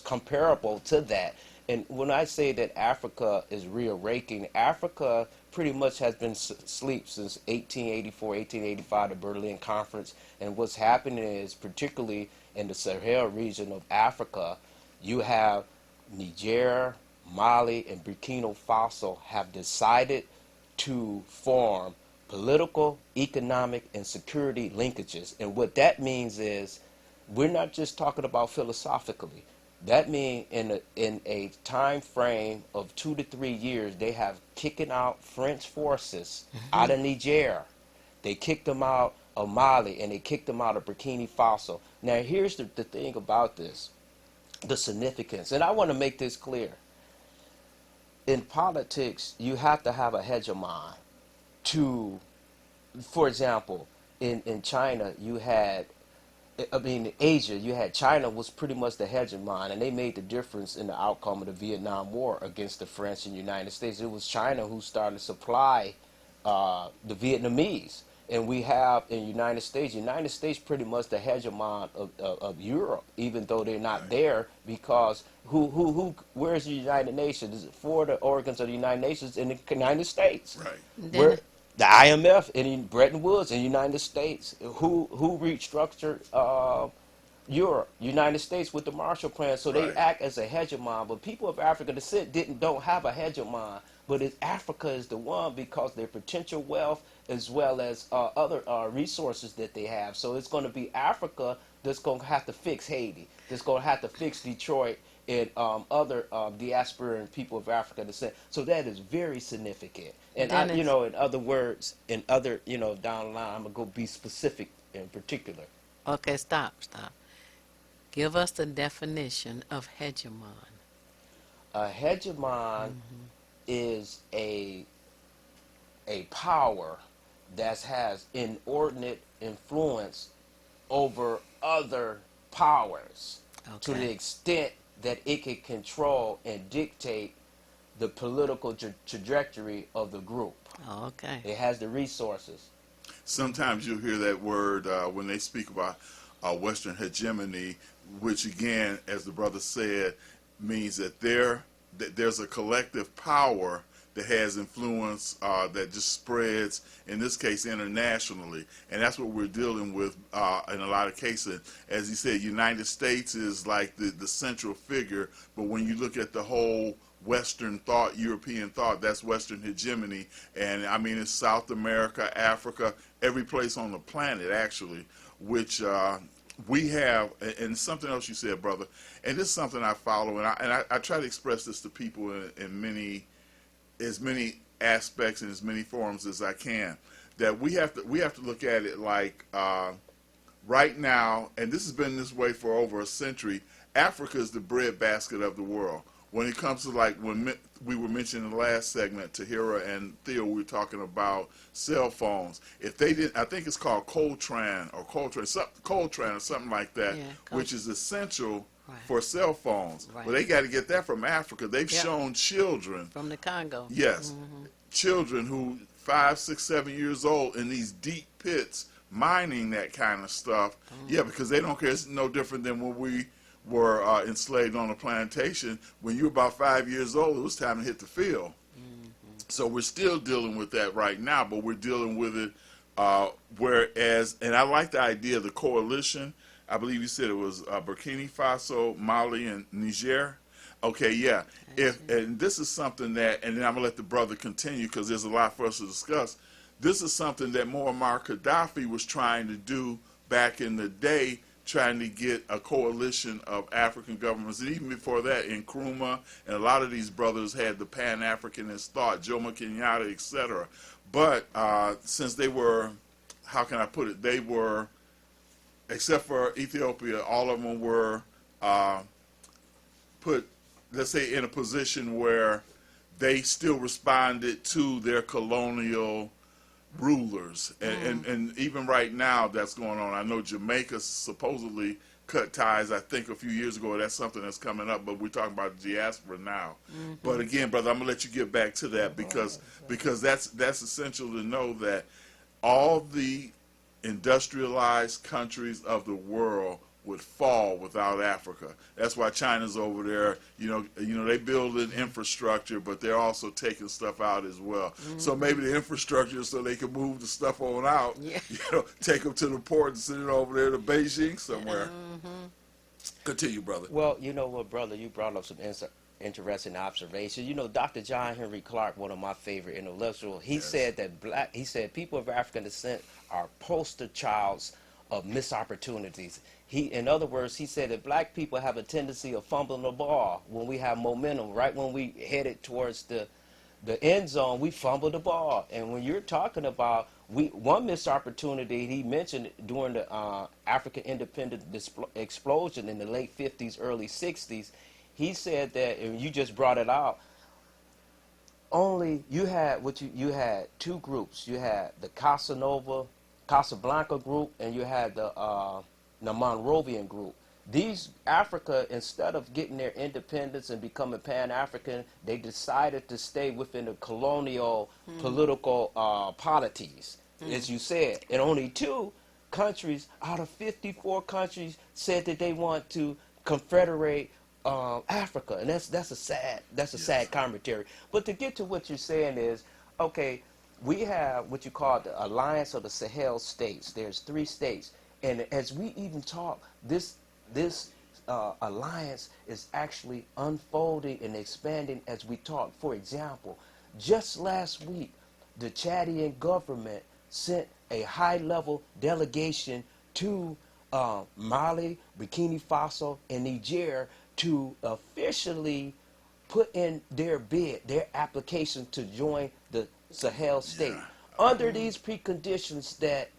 Speaker 12: comparable to that. And when I say that Africa is reawakening, Africa pretty much has been asleep since 1884, 1885, the Berlin Conference. And what's happening is, particularly in the Sahel region of Africa, you have Niger, Mali, and Burkina Faso have decided to form political, economic, and security linkages. And what that means is we're not just talking about philosophically. That means in a time frame of 2 to 3 years, they have kicked out French forces out of Niger. They kicked them out of Mali, and they kicked them out of Burkina Faso. Now, here's the thing about this. The significance, and I want to make this clear. In politics, you have to have a hegemon to, for example, in China, Asia, you had China was pretty much the hegemon, and they made the difference in the outcome of the Vietnam War against the French and United States. It was China who started to supply the Vietnamese. And we have in United States pretty much the hegemon of Europe, even though they're not there, because where's the United Nations? Is it for the organs of the United Nations in the United States?
Speaker 3: Right.
Speaker 12: Where the IMF in Bretton Woods in the United States, who restructured Europe, United States with the Marshall Plan, so they act as a hegemon. But people of African descent don't have a hegemon. But Africa is the one because their potential wealth as well as other resources that they have. So it's going to be Africa that's going to have to fix Haiti, that's going to have to fix Detroit and other diaspora and people of African descent. So that is very significant. And in other words, down the line, I'm going to go be specific in particular.
Speaker 1: Okay, stop. Give us the definition of hegemon.
Speaker 12: A hegemon is a power that has inordinate influence over other powers to the extent that it can control and dictate the political trajectory of the group.
Speaker 1: Okay.
Speaker 12: It has the resources.
Speaker 3: Sometimes you'll hear that word when they speak about Western hegemony, which again, as the brother said, means that there's a collective power that has influence that just spreads, in this case, internationally. And that's what we're dealing with in a lot of cases. As he said, United States is like the central figure, but when you look at the whole Western thought, European thought, that's Western hegemony. And I mean, it's South America, Africa, every place on the planet, actually, which we have, and something else you said, brother, and this is something I follow, and I try to express this to people in as many aspects and as many forms as I can, that we have to look at it like right now, and this has been this way for over a century, Africa is the breadbasket of the world. When it comes to, like, when we were mentioning in the last segment, Tahira and Theo, we were talking about cell phones. If they didn't, I think it's called Coltrane or something like that, which is essential for cell phones.
Speaker 1: Right.
Speaker 3: Well, they got to get that from Africa. They've shown children
Speaker 1: from the Congo.
Speaker 3: Yes, children who 5, 6, 7 years old in these deep pits mining that kind of stuff. Yeah, because they don't care. It's no different than when we were enslaved on a plantation. When you were about 5 years old, it was time to hit the field. So we're still dealing with that right now, but we're dealing with it whereas, and I like the idea of the coalition. I believe you said it was Burkina Faso, Mali, and Niger. Okay, yeah. And this is something that, and then I'm going to let the brother continue because there's a lot for us to discuss. This is something that Muammar Gaddafi was trying to do back in the day, trying to get a coalition of African governments. And even before that, Nkrumah and a lot of these brothers had the Pan-Africanist thought, Jomo Kenyatta, etc. But since they were, how can I put it, they were, except for Ethiopia, all of them were put, let's say, in a position where they still responded to their colonial rulers. And even right now that's going on. I know Jamaica supposedly cut ties, I think, a few years ago. That's something that's coming up, but we're talking about diaspora now. But again, brother, I'm going to let you get back to that because that's essential to know that all the industrialized countries of the world would fall without Africa. That's why China's over there. You know, they build an infrastructure, but they're also taking stuff out as well. So maybe the infrastructure is so they can move the stuff on out. You know, take them to the port and send it over there to Beijing somewhere. Continue, brother.
Speaker 12: Well, you know what, brother, you brought up some interesting observation. You know, Dr. John Henry Clark, one of my favorite intellectuals, he said that people of African descent are poster childs of missed opportunities. In other words, he said that black people have a tendency of fumbling the ball when we have momentum. Right when we headed towards the end zone, we fumble the ball. And when you're talking about one missed opportunity, he mentioned during the African independent explosion in the late 50s, early 60s, he said that, and you just brought it out, only you had two groups. You had the Casablanca group, and you had the Monrovian group. These Africa, instead of getting their independence and becoming Pan-African, they decided to stay within the colonial political polities. as you said, and only 2 countries out of 54 countries said that they want to confederate Africa, and that's a sad commentary. But to get to what you're saying is, okay, we have what you call the Alliance of the Sahel States. There's 3 states, and as we even talk, this alliance is actually unfolding and expanding as we talk. For example, just last week, the Chadian government sent a high-level delegation to Mali, Burkina Faso, and Niger to officially put in their bid, their application to join the Sahel state. Under these preconditions that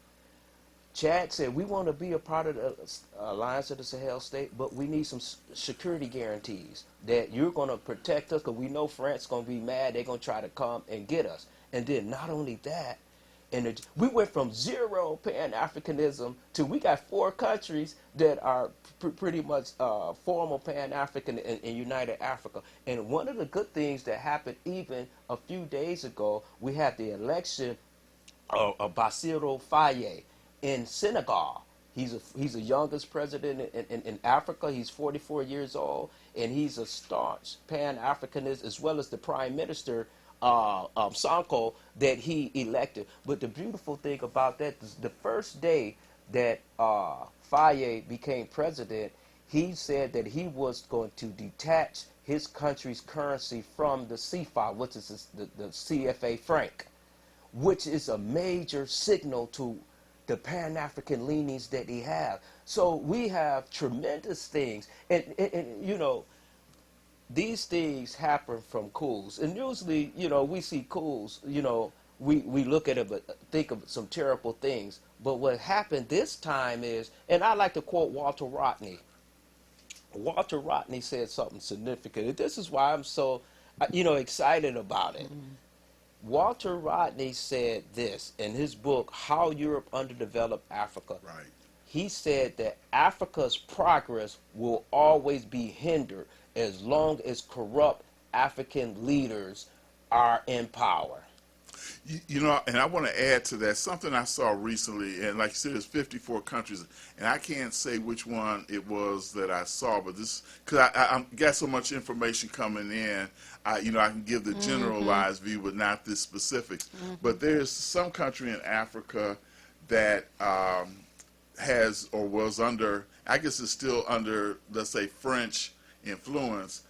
Speaker 12: Chad said, we want to be a part of the Alliance of the Sahel state, but we need some security guarantees that you're going to protect us, because we know France is going to be mad. They're going to try to come and get us. And then not only that, we went from 0 Pan-Africanism to we got 4 countries that are pretty much formal Pan-African and United Africa. And one of the good things that happened even a few days ago, we had the election of Bassirou Faye in Senegal. He's the youngest president in Africa. He's 44 years old, and he's a staunch Pan-Africanist, as well as the prime minister, Sonko, that he elected. But the beautiful thing about that is the first day that Faye became president, he said that he was going to detach his country's currency from the CFA, which is the CFA franc, which is a major signal to the Pan-African leanings that he have. So we have tremendous things, and you know, these things happen from coups, and usually, you know, we see coups, you know, we look at it but think of some terrible things. But what happened this time is, and I like to quote Walter Rodney. Walter Rodney said something significant, and this is why I'm so, you know, excited about it. Walter Rodney said this in his book, How Europe Underdeveloped Africa.
Speaker 3: Right.
Speaker 12: He said that Africa's progress will always be hindered as long as corrupt African leaders are in power.
Speaker 3: You know, and I want to add to that something I saw recently, and like you said, there's 54 countries, and I can't say which one it was that I saw, but this, because I got so much information coming in, you know, I can give the generalized view, but not the specifics. But there's some country in Africa that has or was under, I guess it's still under, let's say, French influence.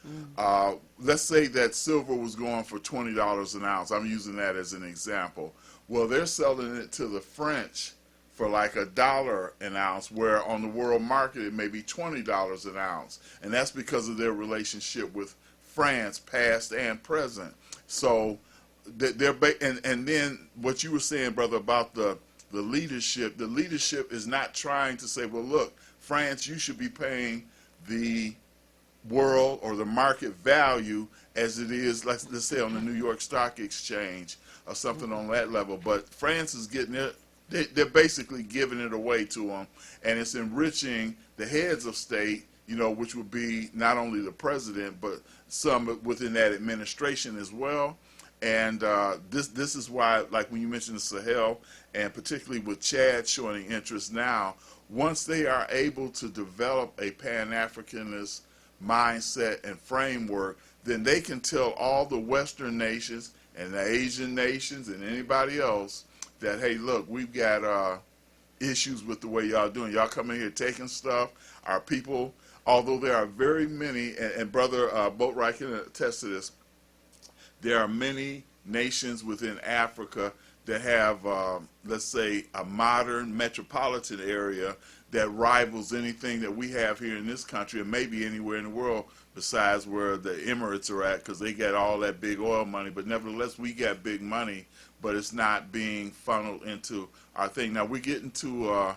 Speaker 3: Let's say that silver was going for $20 an ounce. I'm using that as an example. Well, they're selling it to the French for like $1 an ounce, where on the world market it may be $20 an ounce, and that's because of their relationship with France, past and present. So they're and then what you were saying, brother, about the leadership. The leadership is not trying to say, well, look, France, you should be paying the world or the market value as it is, let's say, on the New York Stock Exchange or something on that level. But France is getting it. They're basically giving it away to them, and it's enriching the heads of state, you know, which would be not only the president, but some within that administration as well. And this is why, like when you mentioned the Sahel, and particularly with Chad showing interest now, once they are able to develop a Pan-Africanist mindset and framework, then they can tell all the Western nations and the Asian nations and anybody else that, hey, look, we've got issues with the way y'all doing. Y'all coming here taking stuff. Our people, although there are very many, and Brother Boatwright can attest to this, there are many nations within Africa that have, let's say, a modern metropolitan area that rivals anything that we have here in this country, and maybe anywhere in the world besides where the Emirates are at, because they got all that big oil money. But nevertheless, we got big money, but it's not being funneled into our thing. Now, we're getting to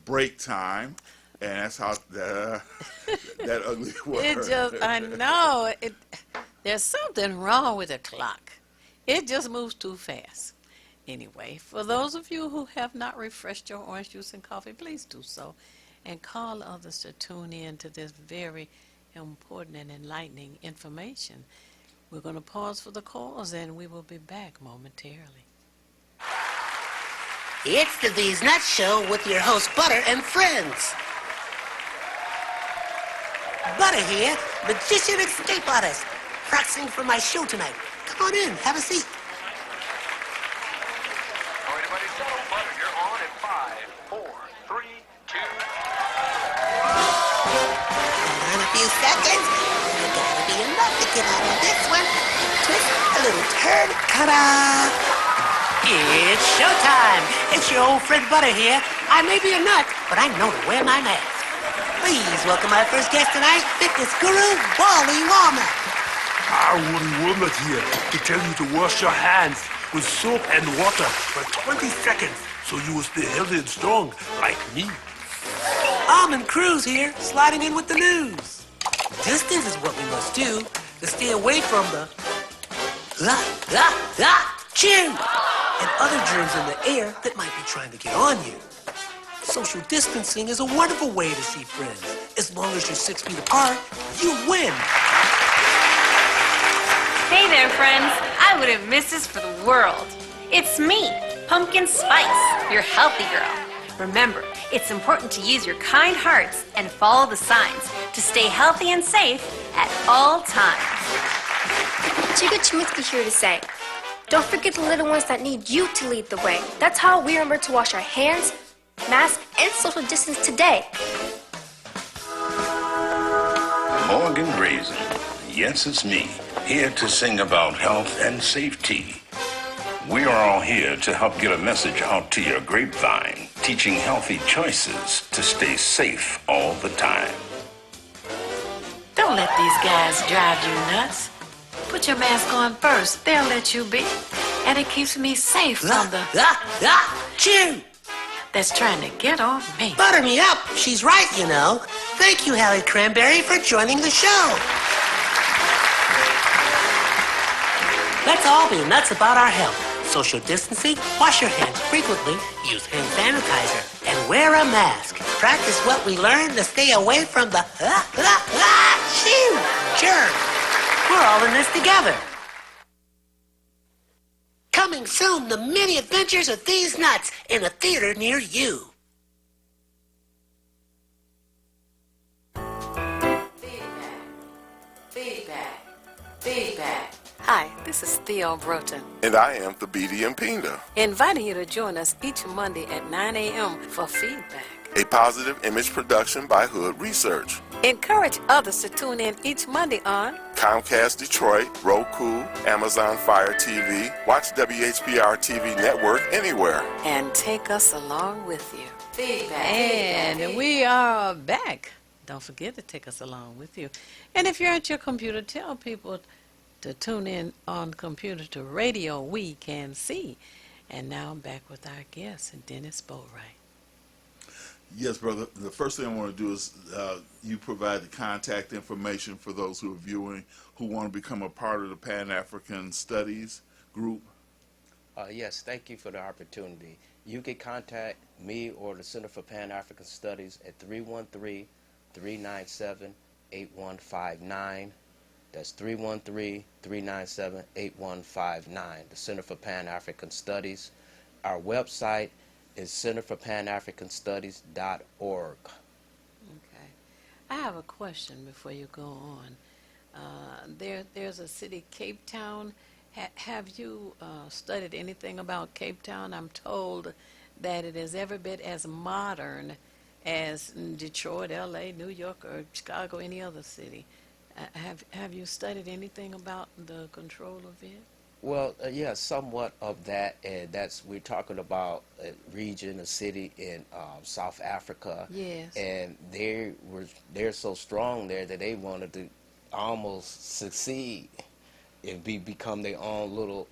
Speaker 3: break time, and that's how that ugly word.
Speaker 1: It just, I know, there's something wrong with the clock. It just moves too fast. Anyway, for those of you who have not refreshed your orange juice and coffee, please do so. And call others to tune in to this very important and enlightening information. We're going to pause for the calls, and we will be back momentarily.
Speaker 6: It's the These Nuts Show with your host, Butter and friends. Butter here, magician escape artist, practicing for my show tonight. Come on in, have a seat.
Speaker 7: All right, everybody, settle. Butter, you're on in 5, 4, 3, 2.
Speaker 6: In a few seconds, there gotta be enough to get out of this one. Twist a little turn, ta-da! It's showtime. It's your old friend Butter here. I may be a nut, but I know to wear my mask. Please welcome our first guest tonight, fitness guru, Wally Wallman.
Speaker 8: Woody Woodland here to tell you to wash your hands with soap and water for 20 seconds so you will stay healthy and strong like me.
Speaker 6: Almond Cruz here, sliding in with the news. Distance is what we must do to stay away from the chew and other germs in the air that might be trying to get on you. Social distancing is a wonderful way to see friends. As long as you're 6 feet apart, you win.
Speaker 9: Hey there, friends. I wouldn't miss this for the world. It's me, Pumpkin Spice, your healthy girl. Remember, it's important to use your kind hearts and follow the signs to stay healthy and safe at all times.
Speaker 10: Chica Chiminsky here to say, don't forget the little ones that need you to lead the way. That's how we remember to wash our hands, mask, and social distance today.
Speaker 11: Morgan Raisin. Yes, it's me, here to sing about health and safety. We are all here to help get a message out to your grapevine, teaching healthy choices to stay safe all the time.
Speaker 1: Don't let these guys drive you nuts. Put your mask on first. They'll let you be. And it keeps me safe from the
Speaker 6: chew
Speaker 1: that's trying to get on me.
Speaker 6: Butter me up. She's right, you know. Thank you, Hallie Cranberry, for joining the show. Let's all be nuts about our health. Social distancing, wash your hands frequently, use hand sanitizer, and wear a mask. Practice what we learned to stay away from the germs. We're all in this together. Coming soon, the many adventures of these nuts in a theater near you.
Speaker 1: Feedback. Hi, this is Theo Broughton,
Speaker 2: And I am Thabiti Mpinda,
Speaker 1: inviting you to join us each Monday at 9 a.m. for feedback.
Speaker 2: a positive image production by Hood Research.
Speaker 1: Encourage others to tune in each Monday on
Speaker 2: Comcast Detroit, Roku, Amazon Fire TV. Watch WHPR TV Network anywhere.
Speaker 1: and take us along with you. And we are back. Don't forget to take us along with you. And if you're at your computer, tell people to tune in on computer to Radio We Can See. And now I'm back with our guest, Dennis Boatwright.
Speaker 3: Yes, brother. The first thing I want to do is you provide the contact information for those who are viewing who want to become a part of the Pan-African Studies group.
Speaker 12: Yes, thank you for the opportunity. You can contact me or the Center for Pan-African Studies at 313-397-8159. That's 313-397-8159, the Center for Pan-African Studies. Our website is centerforpanafricanstudies.org.
Speaker 1: Okay. I have a question before you go on. There's a city, Cape Town. Have you studied anything about Cape Town? I'm told that it is every bit as modern as Detroit, L.A., New York, or Chicago, any other city. Have you studied anything about the control of it?
Speaker 12: Well, yeah, somewhat of that, and that's we're talking about a region, a city in South Africa.
Speaker 1: Yes.
Speaker 12: And they're so strong there that they wanted to almost succeed and become their own little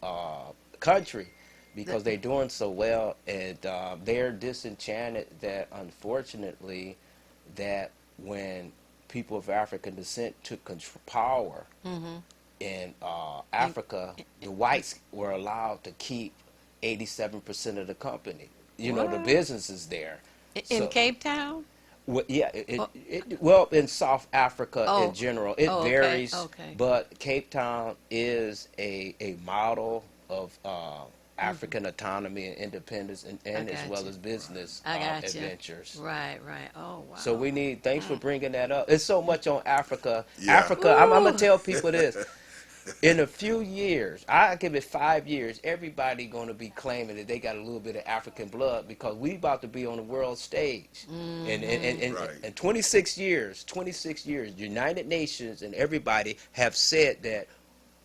Speaker 12: country because they're doing so well, and they're disenchanted that unfortunately that when people of African descent took power.
Speaker 1: Mm-hmm.
Speaker 12: In Africa, the whites were allowed to keep 87% of the company. You know, the businesses there.
Speaker 1: In Cape Town?
Speaker 12: Well, yeah, well, in South Africa in general, it varies.
Speaker 1: Okay.
Speaker 12: But Cape Town is a model of African autonomy and independence, and as
Speaker 1: got
Speaker 12: well
Speaker 1: you.
Speaker 12: as business
Speaker 1: I got you.
Speaker 12: adventures.
Speaker 1: Right, right. Oh, wow.
Speaker 12: So we need. Thanks for bringing that up. It's so much on Africa.
Speaker 3: Yeah.
Speaker 12: Africa. I'm gonna tell people this. In a few years, I give it 5 years, everybody going to be claiming that they got a little bit of African blood because we about to be on the world stage. And 26 years, United Nations and everybody have said that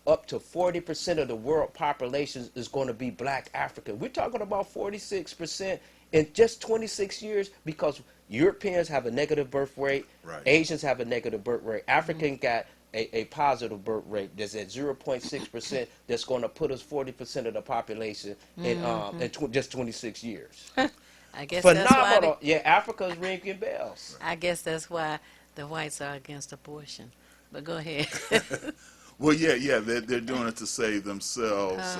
Speaker 12: up to 40% of the world population is going to be black African. We're talking about 46% in just 26 years because Europeans have a negative birth rate,
Speaker 3: Right.
Speaker 12: Asians have a negative birth rate, African got a positive birth rate that's at 0.6%. That's going to put us 40% of the population in just 26 years.
Speaker 1: I guess
Speaker 12: Phenomenal.
Speaker 1: that's why
Speaker 12: Yeah, Africa's ringing bells.
Speaker 1: I guess that's why the whites are against abortion. But go ahead.
Speaker 3: Well, yeah, they're doing it to save themselves,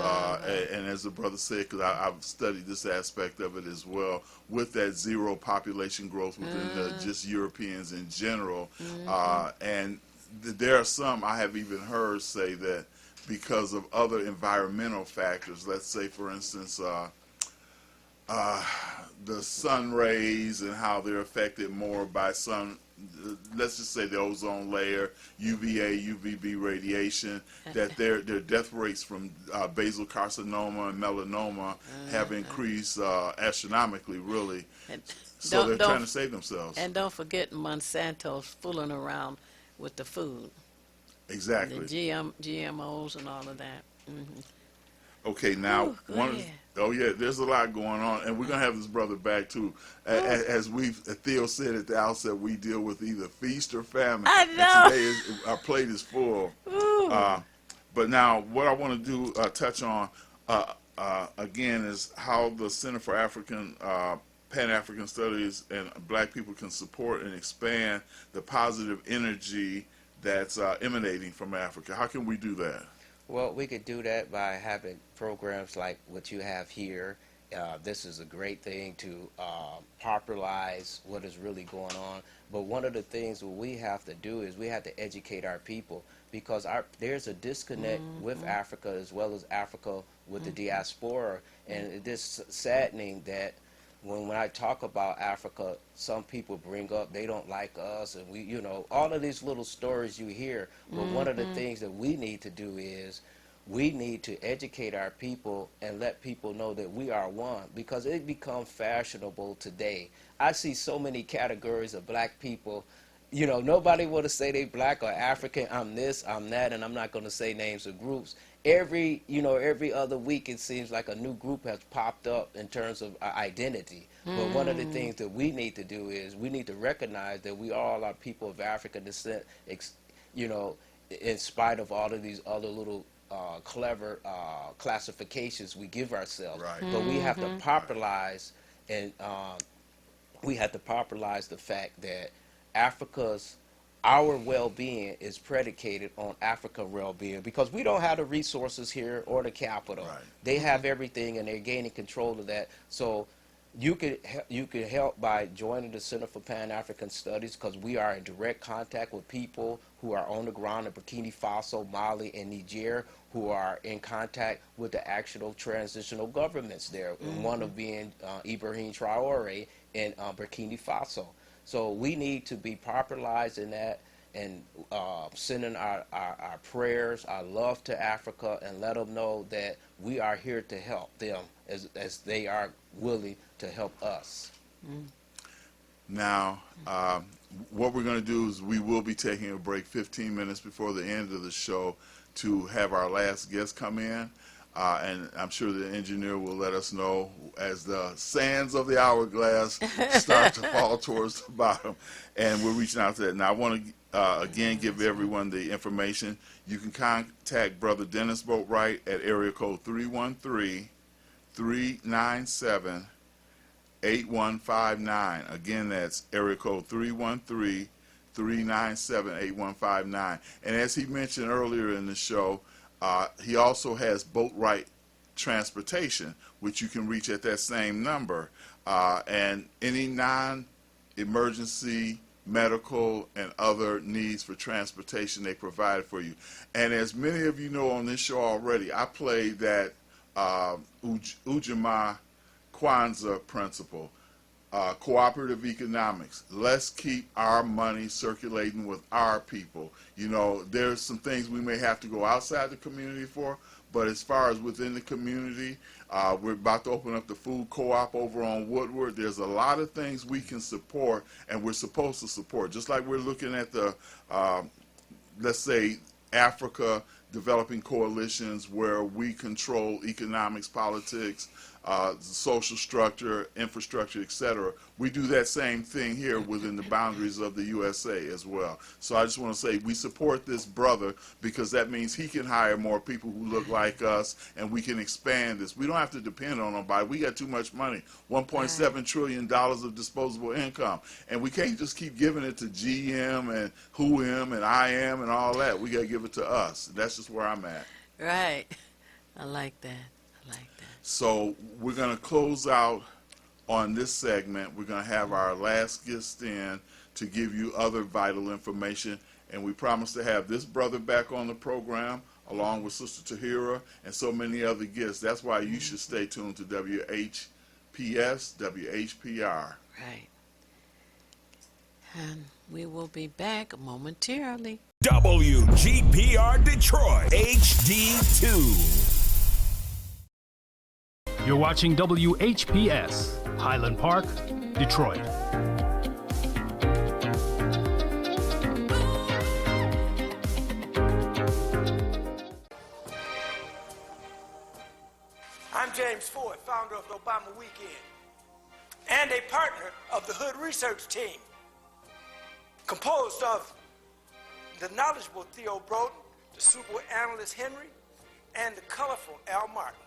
Speaker 3: and as the brother said, because I've studied this aspect of it as well, with that zero population growth within just Europeans in general, and there are some I have even heard say that because of other environmental factors, let's say for instance, the sun rays and how they're affected more by sun, let's just say the ozone layer, UVA, UVB radiation, that their death rates from basal carcinoma and melanoma have increased astronomically, really. So they're trying to save themselves.
Speaker 1: And don't forget Monsanto's fooling around with the food.
Speaker 3: Exactly.
Speaker 1: The GMOs and all of that.
Speaker 3: Okay, now
Speaker 1: Ooh, go ahead.
Speaker 3: There's a lot going on, and we're gonna have this brother back too. As Theo said at the outset, we deal with either feast or famine.
Speaker 1: I
Speaker 3: And
Speaker 1: know.
Speaker 3: today our plate is full. But now, what I want to do touch on again is how the Center for Pan-African Studies and Black people can support and expand the positive energy that's emanating from Africa. How can we do that?
Speaker 12: Well, we could do that by having programs like what you have here. This is a great thing to popularize what is really going on. But one of the things that we have to do is we have to educate our people because there's a disconnect with Africa as well as Africa with the diaspora. And it's saddening that when I talk about Africa, some people bring up they don't like us, and we, all of these little stories you hear. But one of the things that we need to do is we need to educate our people and let people know that we are one, because it becomes fashionable today. I see so many categories of black people. Nobody want to say they black or African. I'm this, I'm that, and I'm not going to say names of groups. Every other week it seems like a new group has popped up in terms of identity. But one of the things that we need to do is we need to recognize that we all are people of African descent, in spite of all of these other little clever classifications we give ourselves.
Speaker 3: Right.
Speaker 12: But we have to popularize and we have to popularize the fact that our well-being is predicated on African well-being, because we don't have the resources here or the capital.
Speaker 3: Right.
Speaker 12: They have everything, and they're gaining control of that. So you could help by joining the Center for Pan-African Studies, because we are in direct contact with people who are on the ground in Burkina Faso, Mali, and Niger, who are in contact with the actual transitional governments there, and one of being Ibrahim Traore in Burkina Faso. So we need to be popularized in that and sending our prayers, our love to Africa, and let them know that we are here to help them as they are willing to help us.
Speaker 3: Now, what we're going to do is we will be taking a break 15 minutes before the end of the show to have our last guest come in. And I'm sure the engineer will let us know as the sands of the hourglass start to fall towards the bottom. And we're reaching out to that. Now, I want to, again, give everyone the information. You can contact Brother Dennis Boatwright at area code 313-397-8159. Again, that's area code 313-397-8159. And as he mentioned earlier in the show, he also has Boatwright Transportation, which you can reach at that same number. And any non-emergency, medical, and other needs for transportation, they provide for you. And as many of you know on this show already, I play that Ujamaa Kwanzaa principle, cooperative economics. Let's keep our money circulating with our people. You know, there's some things we may have to go outside the community for, but as far as within the community, we're about to open up the food co-op over on Woodward. There's a lot of things we can support, and we're supposed to support. Just like we're looking at the, let's say, Africa developing coalitions where we control economics, politics, social structure, infrastructure, etc. We do that same thing here within the boundaries of the USA as well. So I just want to say we support this brother because that means he can hire more people who look like us, and we can expand this. We don't have to depend on nobody. We got too much money, $1.7 trillion of disposable income, and we can't just keep giving it to GM and WHOM and IM and all that. We got to give it to us. That's just where I'm at.
Speaker 1: Right. I like that. I like that.
Speaker 3: So we're going to close out on this segment. We're going to have our last guest in to give you other vital information, and we promise to have this brother back on the program along with Sister Tahira and so many other guests. That's why you should stay tuned to WHPS, WHPR.
Speaker 1: Right. And we will be back momentarily.
Speaker 13: WGPR Detroit, HD2.
Speaker 14: You're watching WHPS, Highland Park, Detroit.
Speaker 5: I'm James Ford, founder of the Obama Weekend, and a partner of the Hood Research Team, composed of the knowledgeable Theo Broughton, the super analyst Henry, and the colorful Al Martin.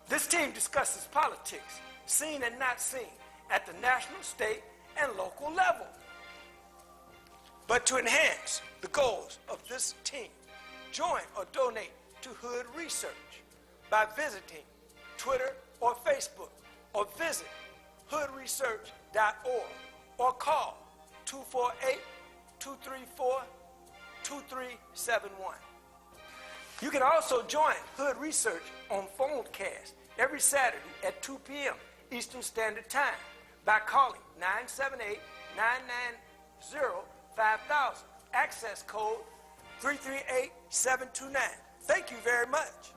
Speaker 5: This team discusses politics, seen and not seen, at the national, state, and local level. But to enhance the goals of this team, join or donate to Hood Research by visiting Twitter or Facebook, or visit hoodresearch.org, or call 248-234-2371. You can also join Hood Research on Phonecast every Saturday at 2 p.m. Eastern Standard Time by calling 978-990-5000, access code 338729. Thank you very much.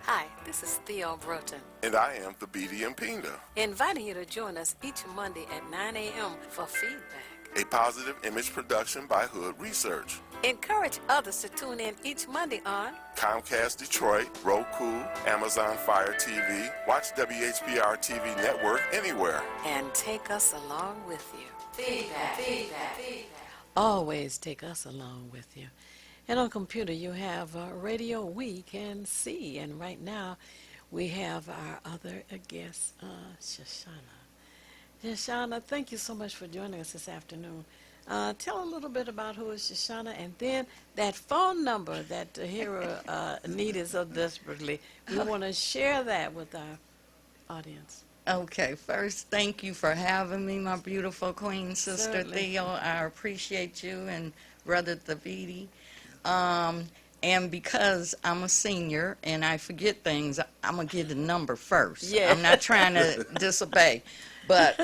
Speaker 1: Hi, this is Theo Broughton,
Speaker 2: And I am the BD Impinda,
Speaker 1: inviting you to join us each Monday at 9 a.m. for feedback.
Speaker 2: a positive image production by Hood Research.
Speaker 1: Encourage others to tune in each Monday on
Speaker 2: Comcast Detroit, Roku, Amazon Fire TV. Watch WHPR TV Network anywhere.
Speaker 1: and take us along with you. Feedback. Always take us along with you. And on computer, you have radio we can see. And right now, we have our other guest, Shoshana. Shoshana, thank you so much for joining us this afternoon. Tell a little bit about who is Shoshana, and then that phone number that Tahira needed so desperately. We want to share that with our audience.
Speaker 15: Okay, first, thank you for having me, my beautiful queen sister
Speaker 1: Certainly.
Speaker 15: Theo. I appreciate you and Brother Thavidi. And because I'm a senior and I forget things, I'm going to give the number first.
Speaker 1: Yeah.
Speaker 15: I'm not trying to disobey. But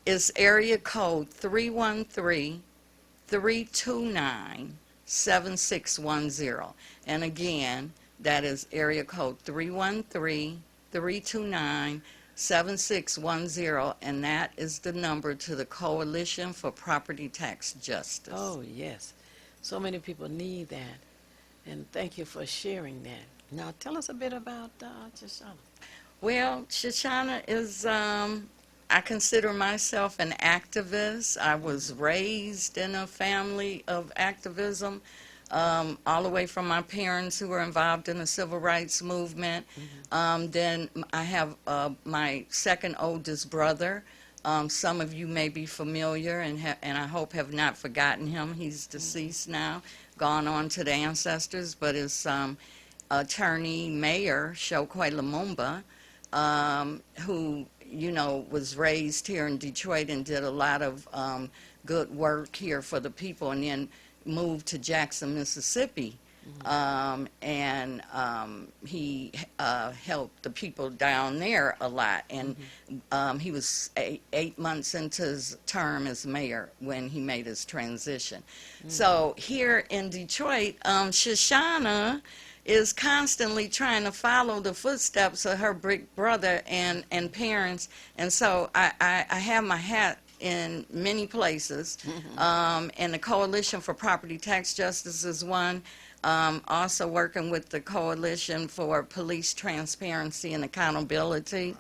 Speaker 15: it's area code 313-329-7610. And again, that is area code 313-329-7610, and that is the number to the Coalition for Property Tax Justice.
Speaker 1: Oh, yes. So many people need that. And thank you for sharing that. Now, tell us a bit about Shoshana.
Speaker 15: Well, Shoshana is, I consider myself an activist. I was raised in a family of activism. all the way from my parents who were involved in the civil rights movement. Then I have my second oldest brother. Some of you may be familiar and I hope have not forgotten him. He's deceased now, gone on to the ancestors, but his attorney, Mayor Chokwe Lumumba, who, you know, was raised here in Detroit and did a lot of good work here for the people, and then moved to Jackson, Mississippi. And he helped the people down there a lot. And he was 8 months into his term as mayor when he made his transition. So here in Detroit, Shoshana is constantly trying to follow the footsteps of her big brother and parents. And so I have my hat in many places. And the Coalition for Property Tax Justice is one. Also working with the Coalition for Police Transparency and Accountability.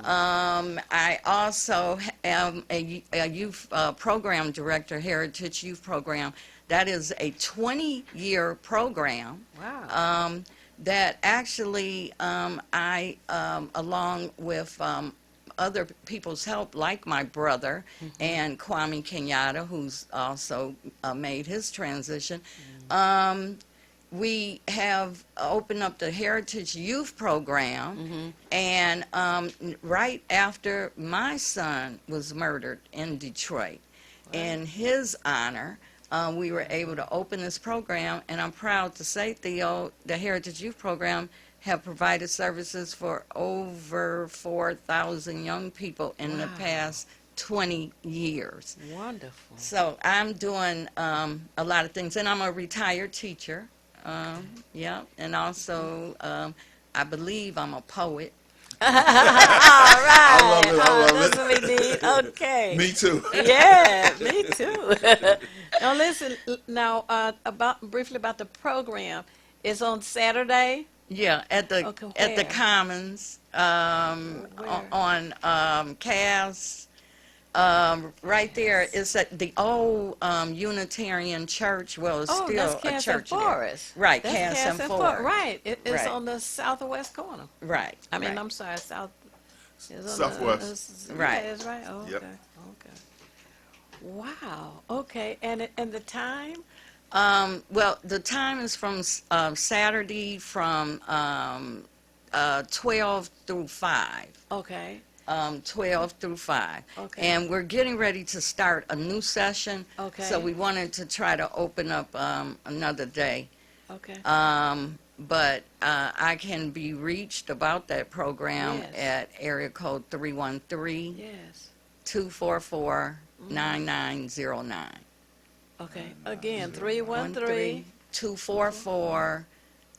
Speaker 15: I also am a youth program director, Heritage Youth Program. That is a 20-year program.
Speaker 1: Wow.
Speaker 15: That actually I, along with other people's help, like my brother and Kwame Kenyatta, who's also made his transition, we have opened up the Heritage Youth Program, and right after my son was murdered in Detroit, in his honor, we were able to open this program, and I'm proud to say, Theo, the Heritage Youth Program have provided services for over 4,000 young people in the past 20 years.
Speaker 1: Wonderful.
Speaker 15: So I'm doing a lot of things, and I'm a retired teacher. Yeah, and also I believe I'm a poet.
Speaker 1: All right.
Speaker 3: I love it. I love
Speaker 1: That's what we need. Okay.
Speaker 3: Me too.
Speaker 1: Yeah, me too. Now listen. Now briefly about the program. It's on Saturday.
Speaker 15: Yeah, at the
Speaker 1: where?
Speaker 15: Commons on Cass. Right there is at the old Unitarian Church. Well, it's still
Speaker 1: that's
Speaker 15: a
Speaker 1: Cass
Speaker 15: church
Speaker 1: and
Speaker 15: there.
Speaker 1: Forest.
Speaker 15: Right,
Speaker 1: That's
Speaker 15: Cass and Forest.
Speaker 1: Right. It's
Speaker 15: Right.
Speaker 1: on the southwest corner.
Speaker 15: Right.
Speaker 1: I mean,
Speaker 15: right.
Speaker 1: I'm sorry, south. It's on
Speaker 3: Southwest.
Speaker 15: Right.
Speaker 1: Yeah, it's right. Oh,
Speaker 3: Yep.
Speaker 1: okay. Okay. Wow. Okay. And the time?
Speaker 15: Well, the time is from Saturday from 12 through 5.
Speaker 1: Okay.
Speaker 15: 12 through 5.
Speaker 1: Okay.
Speaker 15: And we're getting ready to start a new session.
Speaker 1: Okay.
Speaker 15: So we wanted to try to open up another day.
Speaker 1: Okay.
Speaker 15: But I can be reached about that program
Speaker 1: Yes.
Speaker 15: at area code 313
Speaker 1: Yes.
Speaker 15: 244 9909.
Speaker 1: Okay. Again, 313.
Speaker 15: 244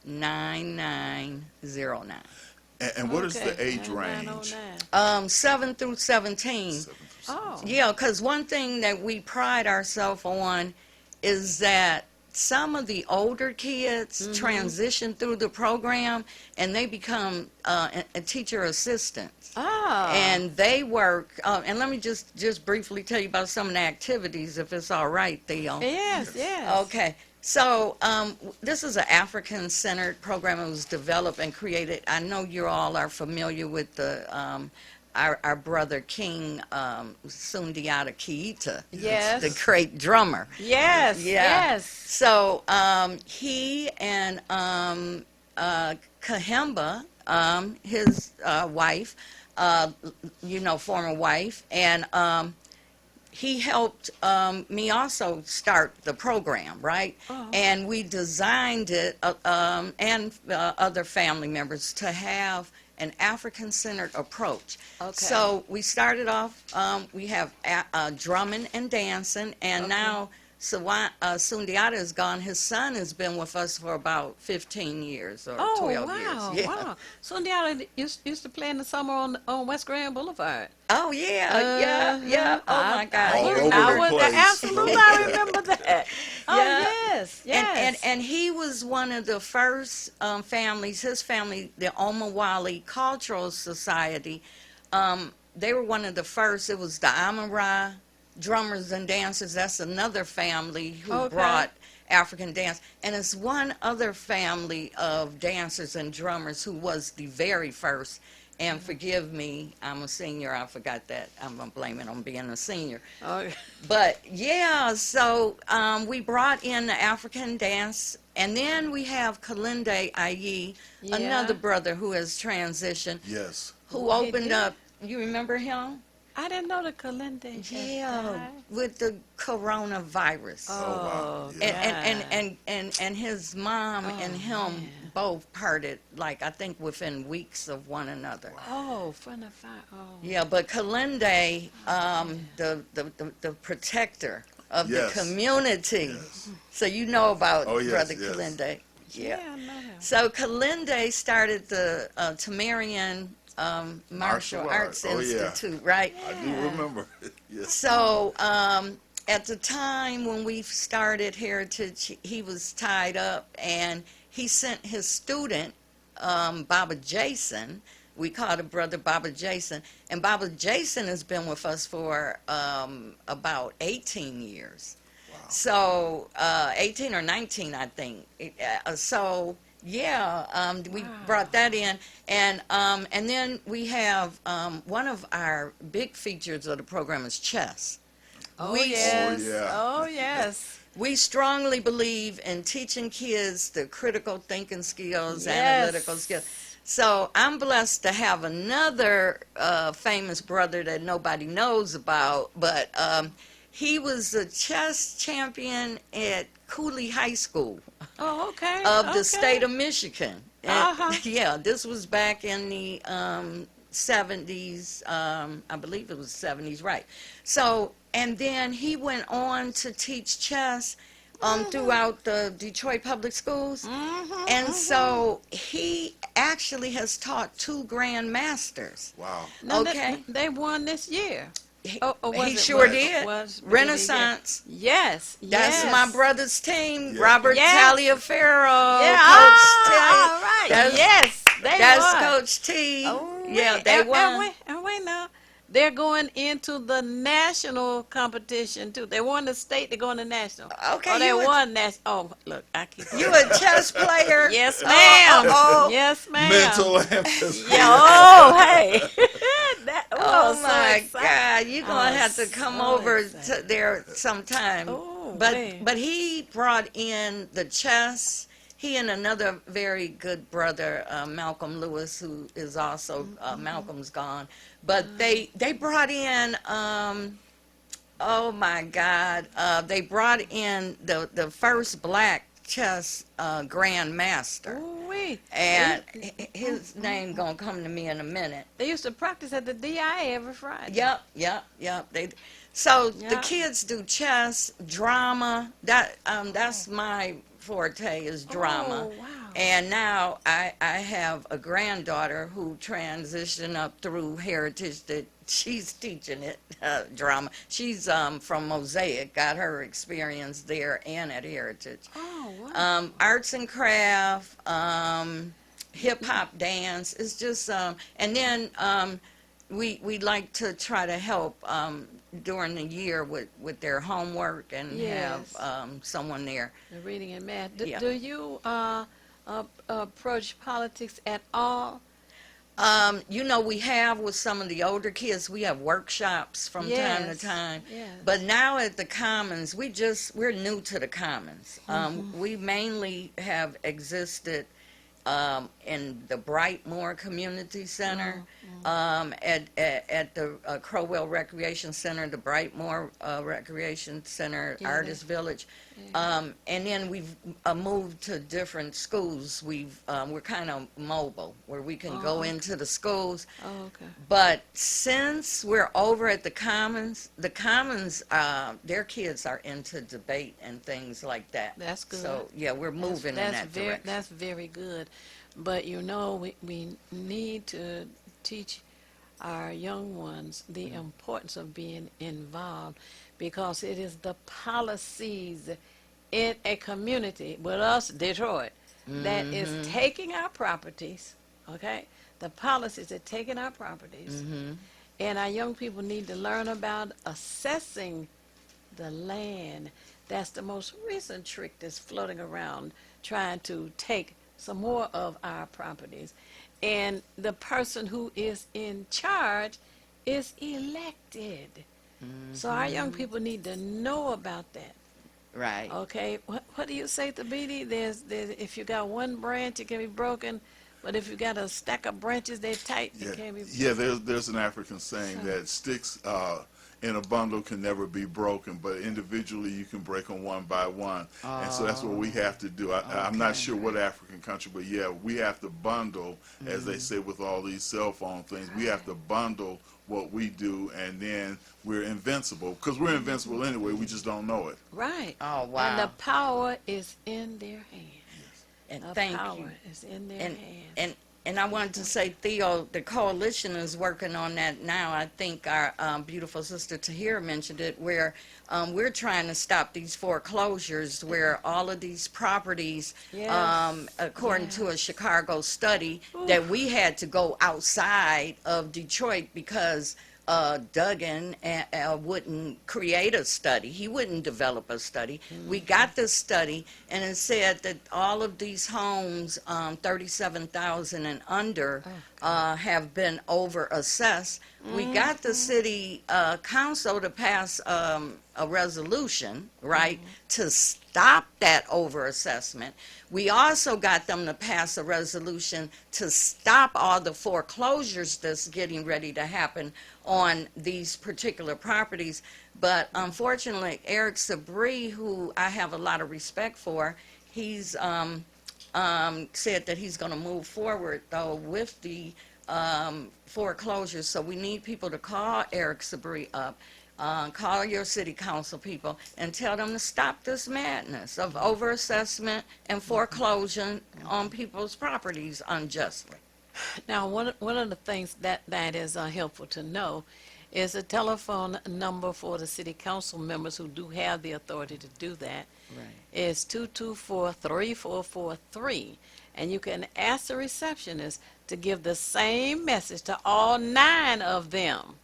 Speaker 15: 9909.
Speaker 3: And what is the age range?
Speaker 15: 7 through 17.
Speaker 1: Oh.
Speaker 15: Yeah, because one thing that we pride ourselves on is that some of the older kids transition through the program and they become a teacher assistants.
Speaker 1: Ah.
Speaker 15: And they work, and let me just briefly tell you about some of the activities, if it's all right, Theo.
Speaker 1: Yes, yes.
Speaker 15: Okay. So this is an African-centered program. It was developed and created. I know you all are familiar with the our brother King Sundiata Keita,
Speaker 1: Yes.
Speaker 15: the great drummer.
Speaker 1: Yes, yes.
Speaker 15: So he and Kahemba, his wife, former wife, and he helped me also start the program, right?
Speaker 1: Oh.
Speaker 15: And we designed it, and other family members, to have an African-centered approach.
Speaker 1: Okay.
Speaker 15: So we started off, we have drumming and dancing, and now Sundiata is gone. His son has been with us for about 15 years or 12 years. Yeah.
Speaker 1: Wow. Sundiata used to play in the summer on West Grand Boulevard.
Speaker 15: Oh, yeah. Oh, my God.
Speaker 3: All over the place.
Speaker 1: Absolutely, I remember that. Oh,
Speaker 15: Yeah.
Speaker 1: yes, yes.
Speaker 15: And he was one of the first families, his family, the Omawali Cultural Society, they were one of the first. It was the Amara drummers and dancers, that's another family who
Speaker 1: Okay.
Speaker 15: brought African dance. And it's one other family of dancers and drummers who was the very first. And forgive me, I'm a senior, I forgot that. I'm going to blame it on being a senior.
Speaker 1: Oh,
Speaker 15: But yeah, so we brought in the African dance, and then we have Kalinde Ayi,
Speaker 1: Yeah.
Speaker 15: another brother who has transitioned,
Speaker 3: Yes.
Speaker 15: who
Speaker 1: Oh, he
Speaker 15: opened
Speaker 1: did?
Speaker 15: up. You remember him?
Speaker 1: I didn't know the Kalinde.
Speaker 15: Yeah, with the coronavirus.
Speaker 1: Oh,
Speaker 15: And his mom and him both parted, like, I think within weeks of one another.
Speaker 1: Oh, from the fire. Oh.
Speaker 15: Yeah, but Kalinde, the protector of
Speaker 3: Yes.
Speaker 15: the community. So you know about
Speaker 3: Oh, yes,
Speaker 15: Brother
Speaker 3: yes.
Speaker 15: Kalinde. Yeah.
Speaker 1: I know him.
Speaker 15: So Kalinde started the Tamarian Martial Arts
Speaker 3: Oh, yeah.
Speaker 15: Institute, right?
Speaker 3: I do remember. Yes.
Speaker 15: So at the time when we started Heritage, he was tied up, and he sent his student, Baba Jason. We called him Brother Baba Jason. And Baba Jason has been with us for about 18 years. Wow. So 18 or 19, I think. We brought that in. And then we have one of our big features of the program is chess.
Speaker 1: Oh,
Speaker 15: We-
Speaker 1: yes.
Speaker 3: Oh, yeah.
Speaker 1: Oh, yes.
Speaker 15: We strongly believe in teaching kids the critical thinking skills,
Speaker 1: Yes.
Speaker 15: analytical skills. So I'm blessed to have another famous brother that nobody knows about, but he was a chess champion at Cooley High School
Speaker 1: Oh, okay.
Speaker 15: of the
Speaker 1: okay.
Speaker 15: state of Michigan. And,
Speaker 1: Uh-huh.
Speaker 15: Yeah, this was back in the 70s. I believe it was 70s, right. So, and then he went on to teach chess throughout the Detroit Public Schools. And so he actually has taught 2 Grand Masters.
Speaker 3: Wow.
Speaker 1: Now,
Speaker 15: Okay.
Speaker 1: They won this year.
Speaker 15: He,
Speaker 1: Oh, was
Speaker 15: he
Speaker 1: it-
Speaker 15: sure
Speaker 1: was-
Speaker 15: did.
Speaker 1: was-
Speaker 15: Renaissance.
Speaker 1: Yes.
Speaker 15: That's
Speaker 1: yes.
Speaker 15: my brother's team.
Speaker 3: Yeah.
Speaker 15: Robert
Speaker 1: Yeah.
Speaker 15: Taliaferro.
Speaker 1: Yeah.
Speaker 15: Coach T.
Speaker 1: All right.
Speaker 15: That's-
Speaker 1: yes. They
Speaker 15: That's
Speaker 1: won.
Speaker 15: Coach T.
Speaker 1: Oh,
Speaker 15: Yeah,
Speaker 1: wait.
Speaker 15: they
Speaker 1: And
Speaker 15: won.
Speaker 1: wait now. They're going into the national competition too. They won the state. They're going to national.
Speaker 15: Okay,
Speaker 1: Oh, they
Speaker 15: you a-
Speaker 1: won national. Oh, look, I keep.
Speaker 15: You a chess player?
Speaker 1: Yes, ma'am.
Speaker 15: Oh.
Speaker 1: Yes, ma'am.
Speaker 3: Mental and physical.
Speaker 1: Yeah. Oh, hey.
Speaker 15: Oh
Speaker 1: so
Speaker 15: my
Speaker 1: excited.
Speaker 15: God! You're gonna
Speaker 1: Oh,
Speaker 15: have to come
Speaker 1: so
Speaker 15: over
Speaker 1: excited.
Speaker 15: to there sometime.
Speaker 1: Oh,
Speaker 15: but
Speaker 1: man.
Speaker 15: but he brought in the chess. He and another very good brother, Malcolm Lewis, who is also Malcolm's gone. But they brought in. Oh my God! They brought in the first black chess Grand Master.
Speaker 1: Ooh-wee.
Speaker 15: And his name gonna come to me in a minute.
Speaker 1: They used to practice at the DIA every Friday.
Speaker 15: Yep. So the
Speaker 1: Yeah.
Speaker 15: kids do chess, drama. That's my forte is drama.
Speaker 1: Oh, wow.
Speaker 15: And now I have a granddaughter who transitioned up through Heritage that she's teaching it drama. She's from Mosaic, got her experience there and at Heritage.
Speaker 1: Oh, wow.
Speaker 15: Arts and craft, hip hop dance. It's just and then we like to try to help during the year with their homework and
Speaker 1: Yes.
Speaker 15: have someone there.
Speaker 1: The reading and math.
Speaker 15: Yeah.
Speaker 1: Do you approach politics at all?
Speaker 15: We have with some of the older kids, we have workshops from time to
Speaker 1: Yes,
Speaker 15: time.
Speaker 1: yes.
Speaker 15: But now at the Commons, we're new to the Commons.
Speaker 1: Mm-hmm.
Speaker 15: We mainly have existed in the Brightmoor Community Center, at the Crowell Recreation Center, the Brightmoor Recreation Center,
Speaker 1: Yeah,
Speaker 15: Artist Village. And then we've moved to different schools. We're kind of mobile, where we can go
Speaker 1: okay.
Speaker 15: into the schools.
Speaker 1: Oh, okay.
Speaker 15: But since we're over at the Commons, their kids are into debate and things like that.
Speaker 1: That's good.
Speaker 15: So, yeah, we're moving in that direction.
Speaker 1: That's very good. But we need to teach our young ones the importance of being involved, because it is the policies in a community, with us, Detroit, that is taking our properties, okay? The policies are taking our properties And our young people need to learn about assessing the land. That's the most recent trick that's floating around, trying to take some more of our properties. And the person who is in charge is elected. So our young people need to know about that.
Speaker 15: Right.
Speaker 1: Okay, what do you say, Thabiti? There's if you got one branch, it can be broken, but if you got a stack of branches, they're tight,
Speaker 3: Yeah,
Speaker 1: it can't be broken.
Speaker 3: yeah. There's an African saying that sticks in a bundle can never be broken, but individually you can break them one by one. And so that's what we have to do. I'm not sure what African country, but yeah, we have to bundle, as they say with all these cell phone things. We have to bundle what we do, and then we're invincible, because we're invincible anyway. We just don't know it.
Speaker 1: Right.
Speaker 15: Oh, wow.
Speaker 1: And the power is in their hands.
Speaker 15: And
Speaker 1: The
Speaker 15: thank
Speaker 1: power
Speaker 15: you.
Speaker 1: is in their
Speaker 15: And,
Speaker 1: hands.
Speaker 15: and I wanted to say, Theo, the coalition is working on that now. I think our beautiful sister Tahir mentioned it, where we're trying to stop these foreclosures, where all of these properties,
Speaker 1: Yes.
Speaker 15: according to a Chicago study, that we had to go outside of Detroit because Duggan wouldn't create a study. He wouldn't develop a study. We got this study, and it said that all of these homes, 37,000 and under, have been over-assessed. We got the city council to pass a resolution, right, to stop that over-assessment. We also got them to pass a resolution to stop all the foreclosures that's getting ready to happen on these particular properties. But unfortunately, Eric Sabri, who I have a lot of respect for, he's said that he's going to move forward, though, with the foreclosures. So we need people to call Eric Sabri up. Call your city council people and tell them to stop this madness of overassessment and foreclosure on people's properties unjustly.
Speaker 1: Now, one of the things that is helpful to know is a telephone number for the city council members who do have the authority to do that.
Speaker 15: Right.
Speaker 1: Is 224-3443. And you can ask the receptionist to give the same message to all 9 of them.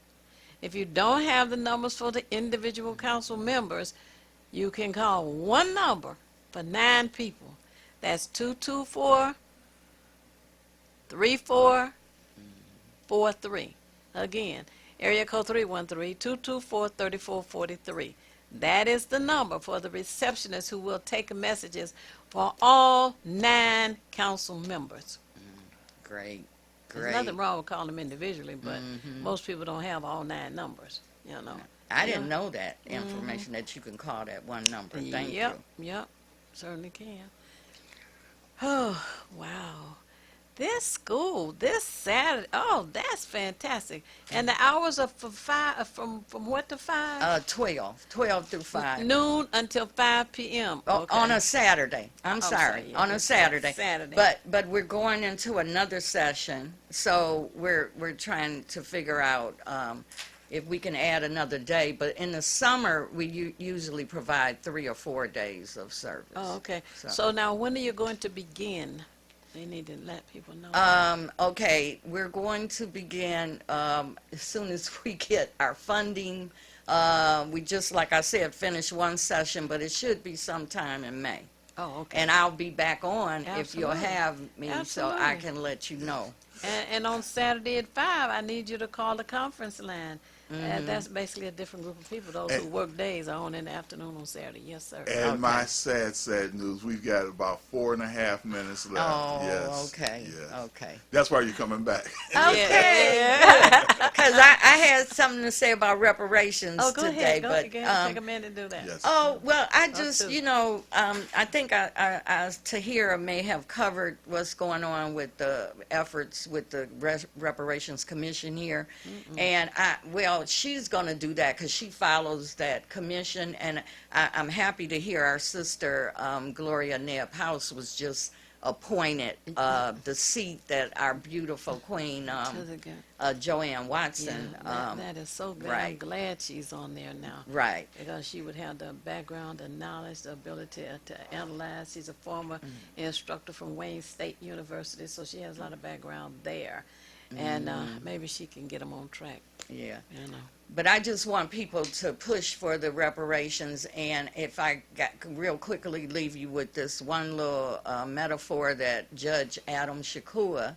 Speaker 1: If you don't have the numbers for the individual council members, you can call one number for 9 people. That's 224-3443. Again, area code 313-224-3443. That is the number for the receptionist who will take messages for all 9 council members.
Speaker 15: Great.
Speaker 1: There's nothing wrong with calling them individually, but most people don't have all 9 numbers, you know.
Speaker 15: I didn't know that information, that you can call that one number. Thank you.
Speaker 1: Yep, certainly can. Oh, wow. This school, this Saturday, oh, that's fantastic. And the hours are from what to 5?
Speaker 15: 12 through 5.
Speaker 1: Noon until 5 p.m. Okay.
Speaker 15: On a Saturday. I'm sorry,
Speaker 1: yeah,
Speaker 15: on a
Speaker 1: it's
Speaker 15: Saturday.
Speaker 1: Saturday.
Speaker 15: But we're going into another session, so we're trying to figure out if we can add another day. But in the summer, we usually provide 3 or 4 days of service.
Speaker 1: Oh, okay. So now, when are you going to begin? They need to let people know.
Speaker 15: Okay, we're going to begin as soon as we get our funding. We just, like I said, finished one session, but it should be sometime in May.
Speaker 1: Oh, okay.
Speaker 15: And I'll be back on if you'll
Speaker 1: Absolutely.
Speaker 15: have me, so I
Speaker 1: Absolutely.
Speaker 15: can let you know.
Speaker 1: And on Saturday at 5, I need you to call the conference line. That's basically a different group of people. Those who work days are on in the afternoon on Saturday. Yes, sir.
Speaker 3: And my sad news, we've got about 4.5 minutes left.
Speaker 15: Oh,
Speaker 3: yes.
Speaker 15: okay.
Speaker 3: Yes.
Speaker 15: Okay.
Speaker 3: That's why you're coming back.
Speaker 15: Okay. Because I had something to say about reparations
Speaker 1: Oh, go
Speaker 15: today,
Speaker 1: ahead. Go
Speaker 15: but
Speaker 1: ahead. Take a minute to do that.
Speaker 3: Yes.
Speaker 15: oh well, I just
Speaker 1: too.
Speaker 15: I think Tahira may have covered what's going on with the efforts with the reparations commission here, and she's going to do that because she follows that commission, and I'm happy to hear our sister Gloria Nebb House was just appointed the seat that our beautiful queen Joanne Watson.
Speaker 1: That is so good.
Speaker 15: right.
Speaker 1: I'm glad she's on there now.
Speaker 15: Right.
Speaker 1: Because she would have the background, the knowledge, the ability to analyze. She's a former instructor from Wayne State University, so she has a lot of background there. And maybe she can get them on track.
Speaker 15: Yeah.
Speaker 1: You know.
Speaker 15: But I just want people to push for the reparations, and if I could real quickly leave you with this one little metaphor that Judge Adam Shakur,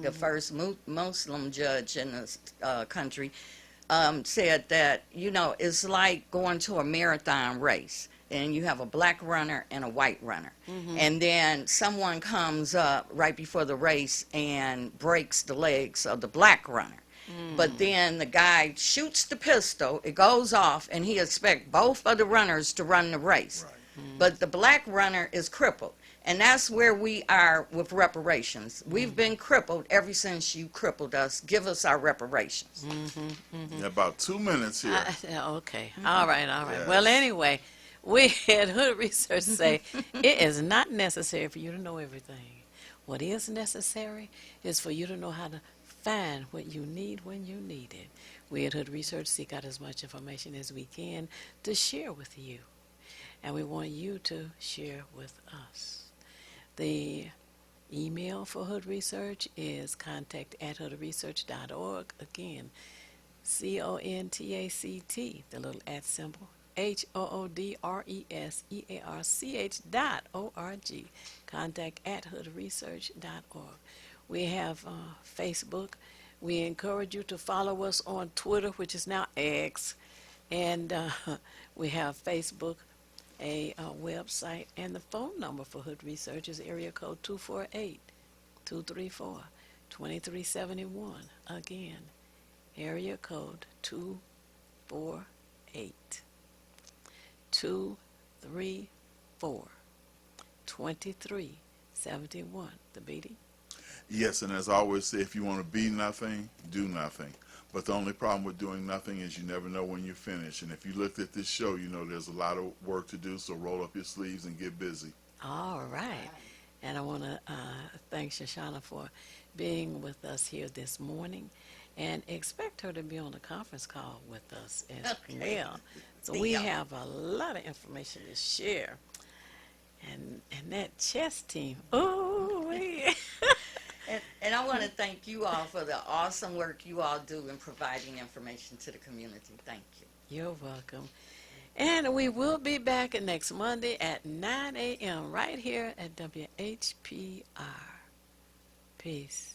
Speaker 15: the first Muslim judge in the country, said that, you know, it's like going to a marathon race, and you have a black runner and a white runner. And then someone comes up right before the race and breaks the legs of the black runner. But then the guy shoots the pistol, it goes off, and he expects both of the runners to run the race. But the black runner is crippled. And that's where we are with reparations. We've been crippled ever since you crippled us. Give us our reparations.
Speaker 3: Yeah, about 2 minutes here.
Speaker 1: Okay. All right.
Speaker 3: Yes.
Speaker 1: Well, anyway, we at Hood Research say it is not necessary for you to know everything. What is necessary is for you to know how to find what you need when you need it. We at Hood Research seek out as much information as we can to share with you. And we want you to share with us. The email for Hood Research is contact@hoodresearch.org. Again, CONTACT, the little @ symbol, HOODRESEARCH.org. Contact@hoodresearch.org. We have Facebook. We encourage you to follow us on Twitter, which is now X. And we have Facebook, a website, and the phone number for Hood Research is area code 248-234-2371. Again, area code 248-234-2371. The beating.
Speaker 3: Yes, and as I always say, if you want to be nothing, do nothing. But the only problem with doing nothing is you never know when you're finished. And if you looked at this show, you know there's a lot of work to do, so roll up your sleeves and get busy.
Speaker 1: All right. And I want to thank Shoshana for being with us here this morning, and expect her to be on the conference call with us as well. So we have a lot of information to share. And that chess team, oh,
Speaker 15: And I want to thank you all for the awesome work you all do in providing information to the community. Thank you.
Speaker 1: You're welcome. And we will be back next Monday at 9 a.m. right here at WHPR. Peace.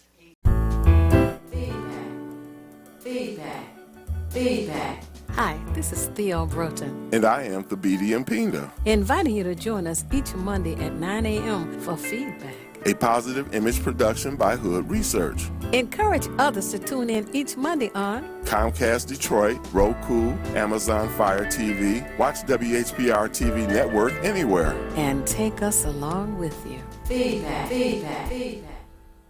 Speaker 1: Feedback. Hi, this is Theo Broughton,
Speaker 2: And I am Thabiti Mpinda,
Speaker 1: inviting you to join us each Monday at 9 a.m. for feedback.
Speaker 2: a positive image production by Hood Research.
Speaker 1: Encourage others to tune in each Monday on
Speaker 2: Comcast Detroit, Roku, Amazon Fire TV. Watch WHPR TV Network anywhere.
Speaker 1: and take us along with you. Feedback.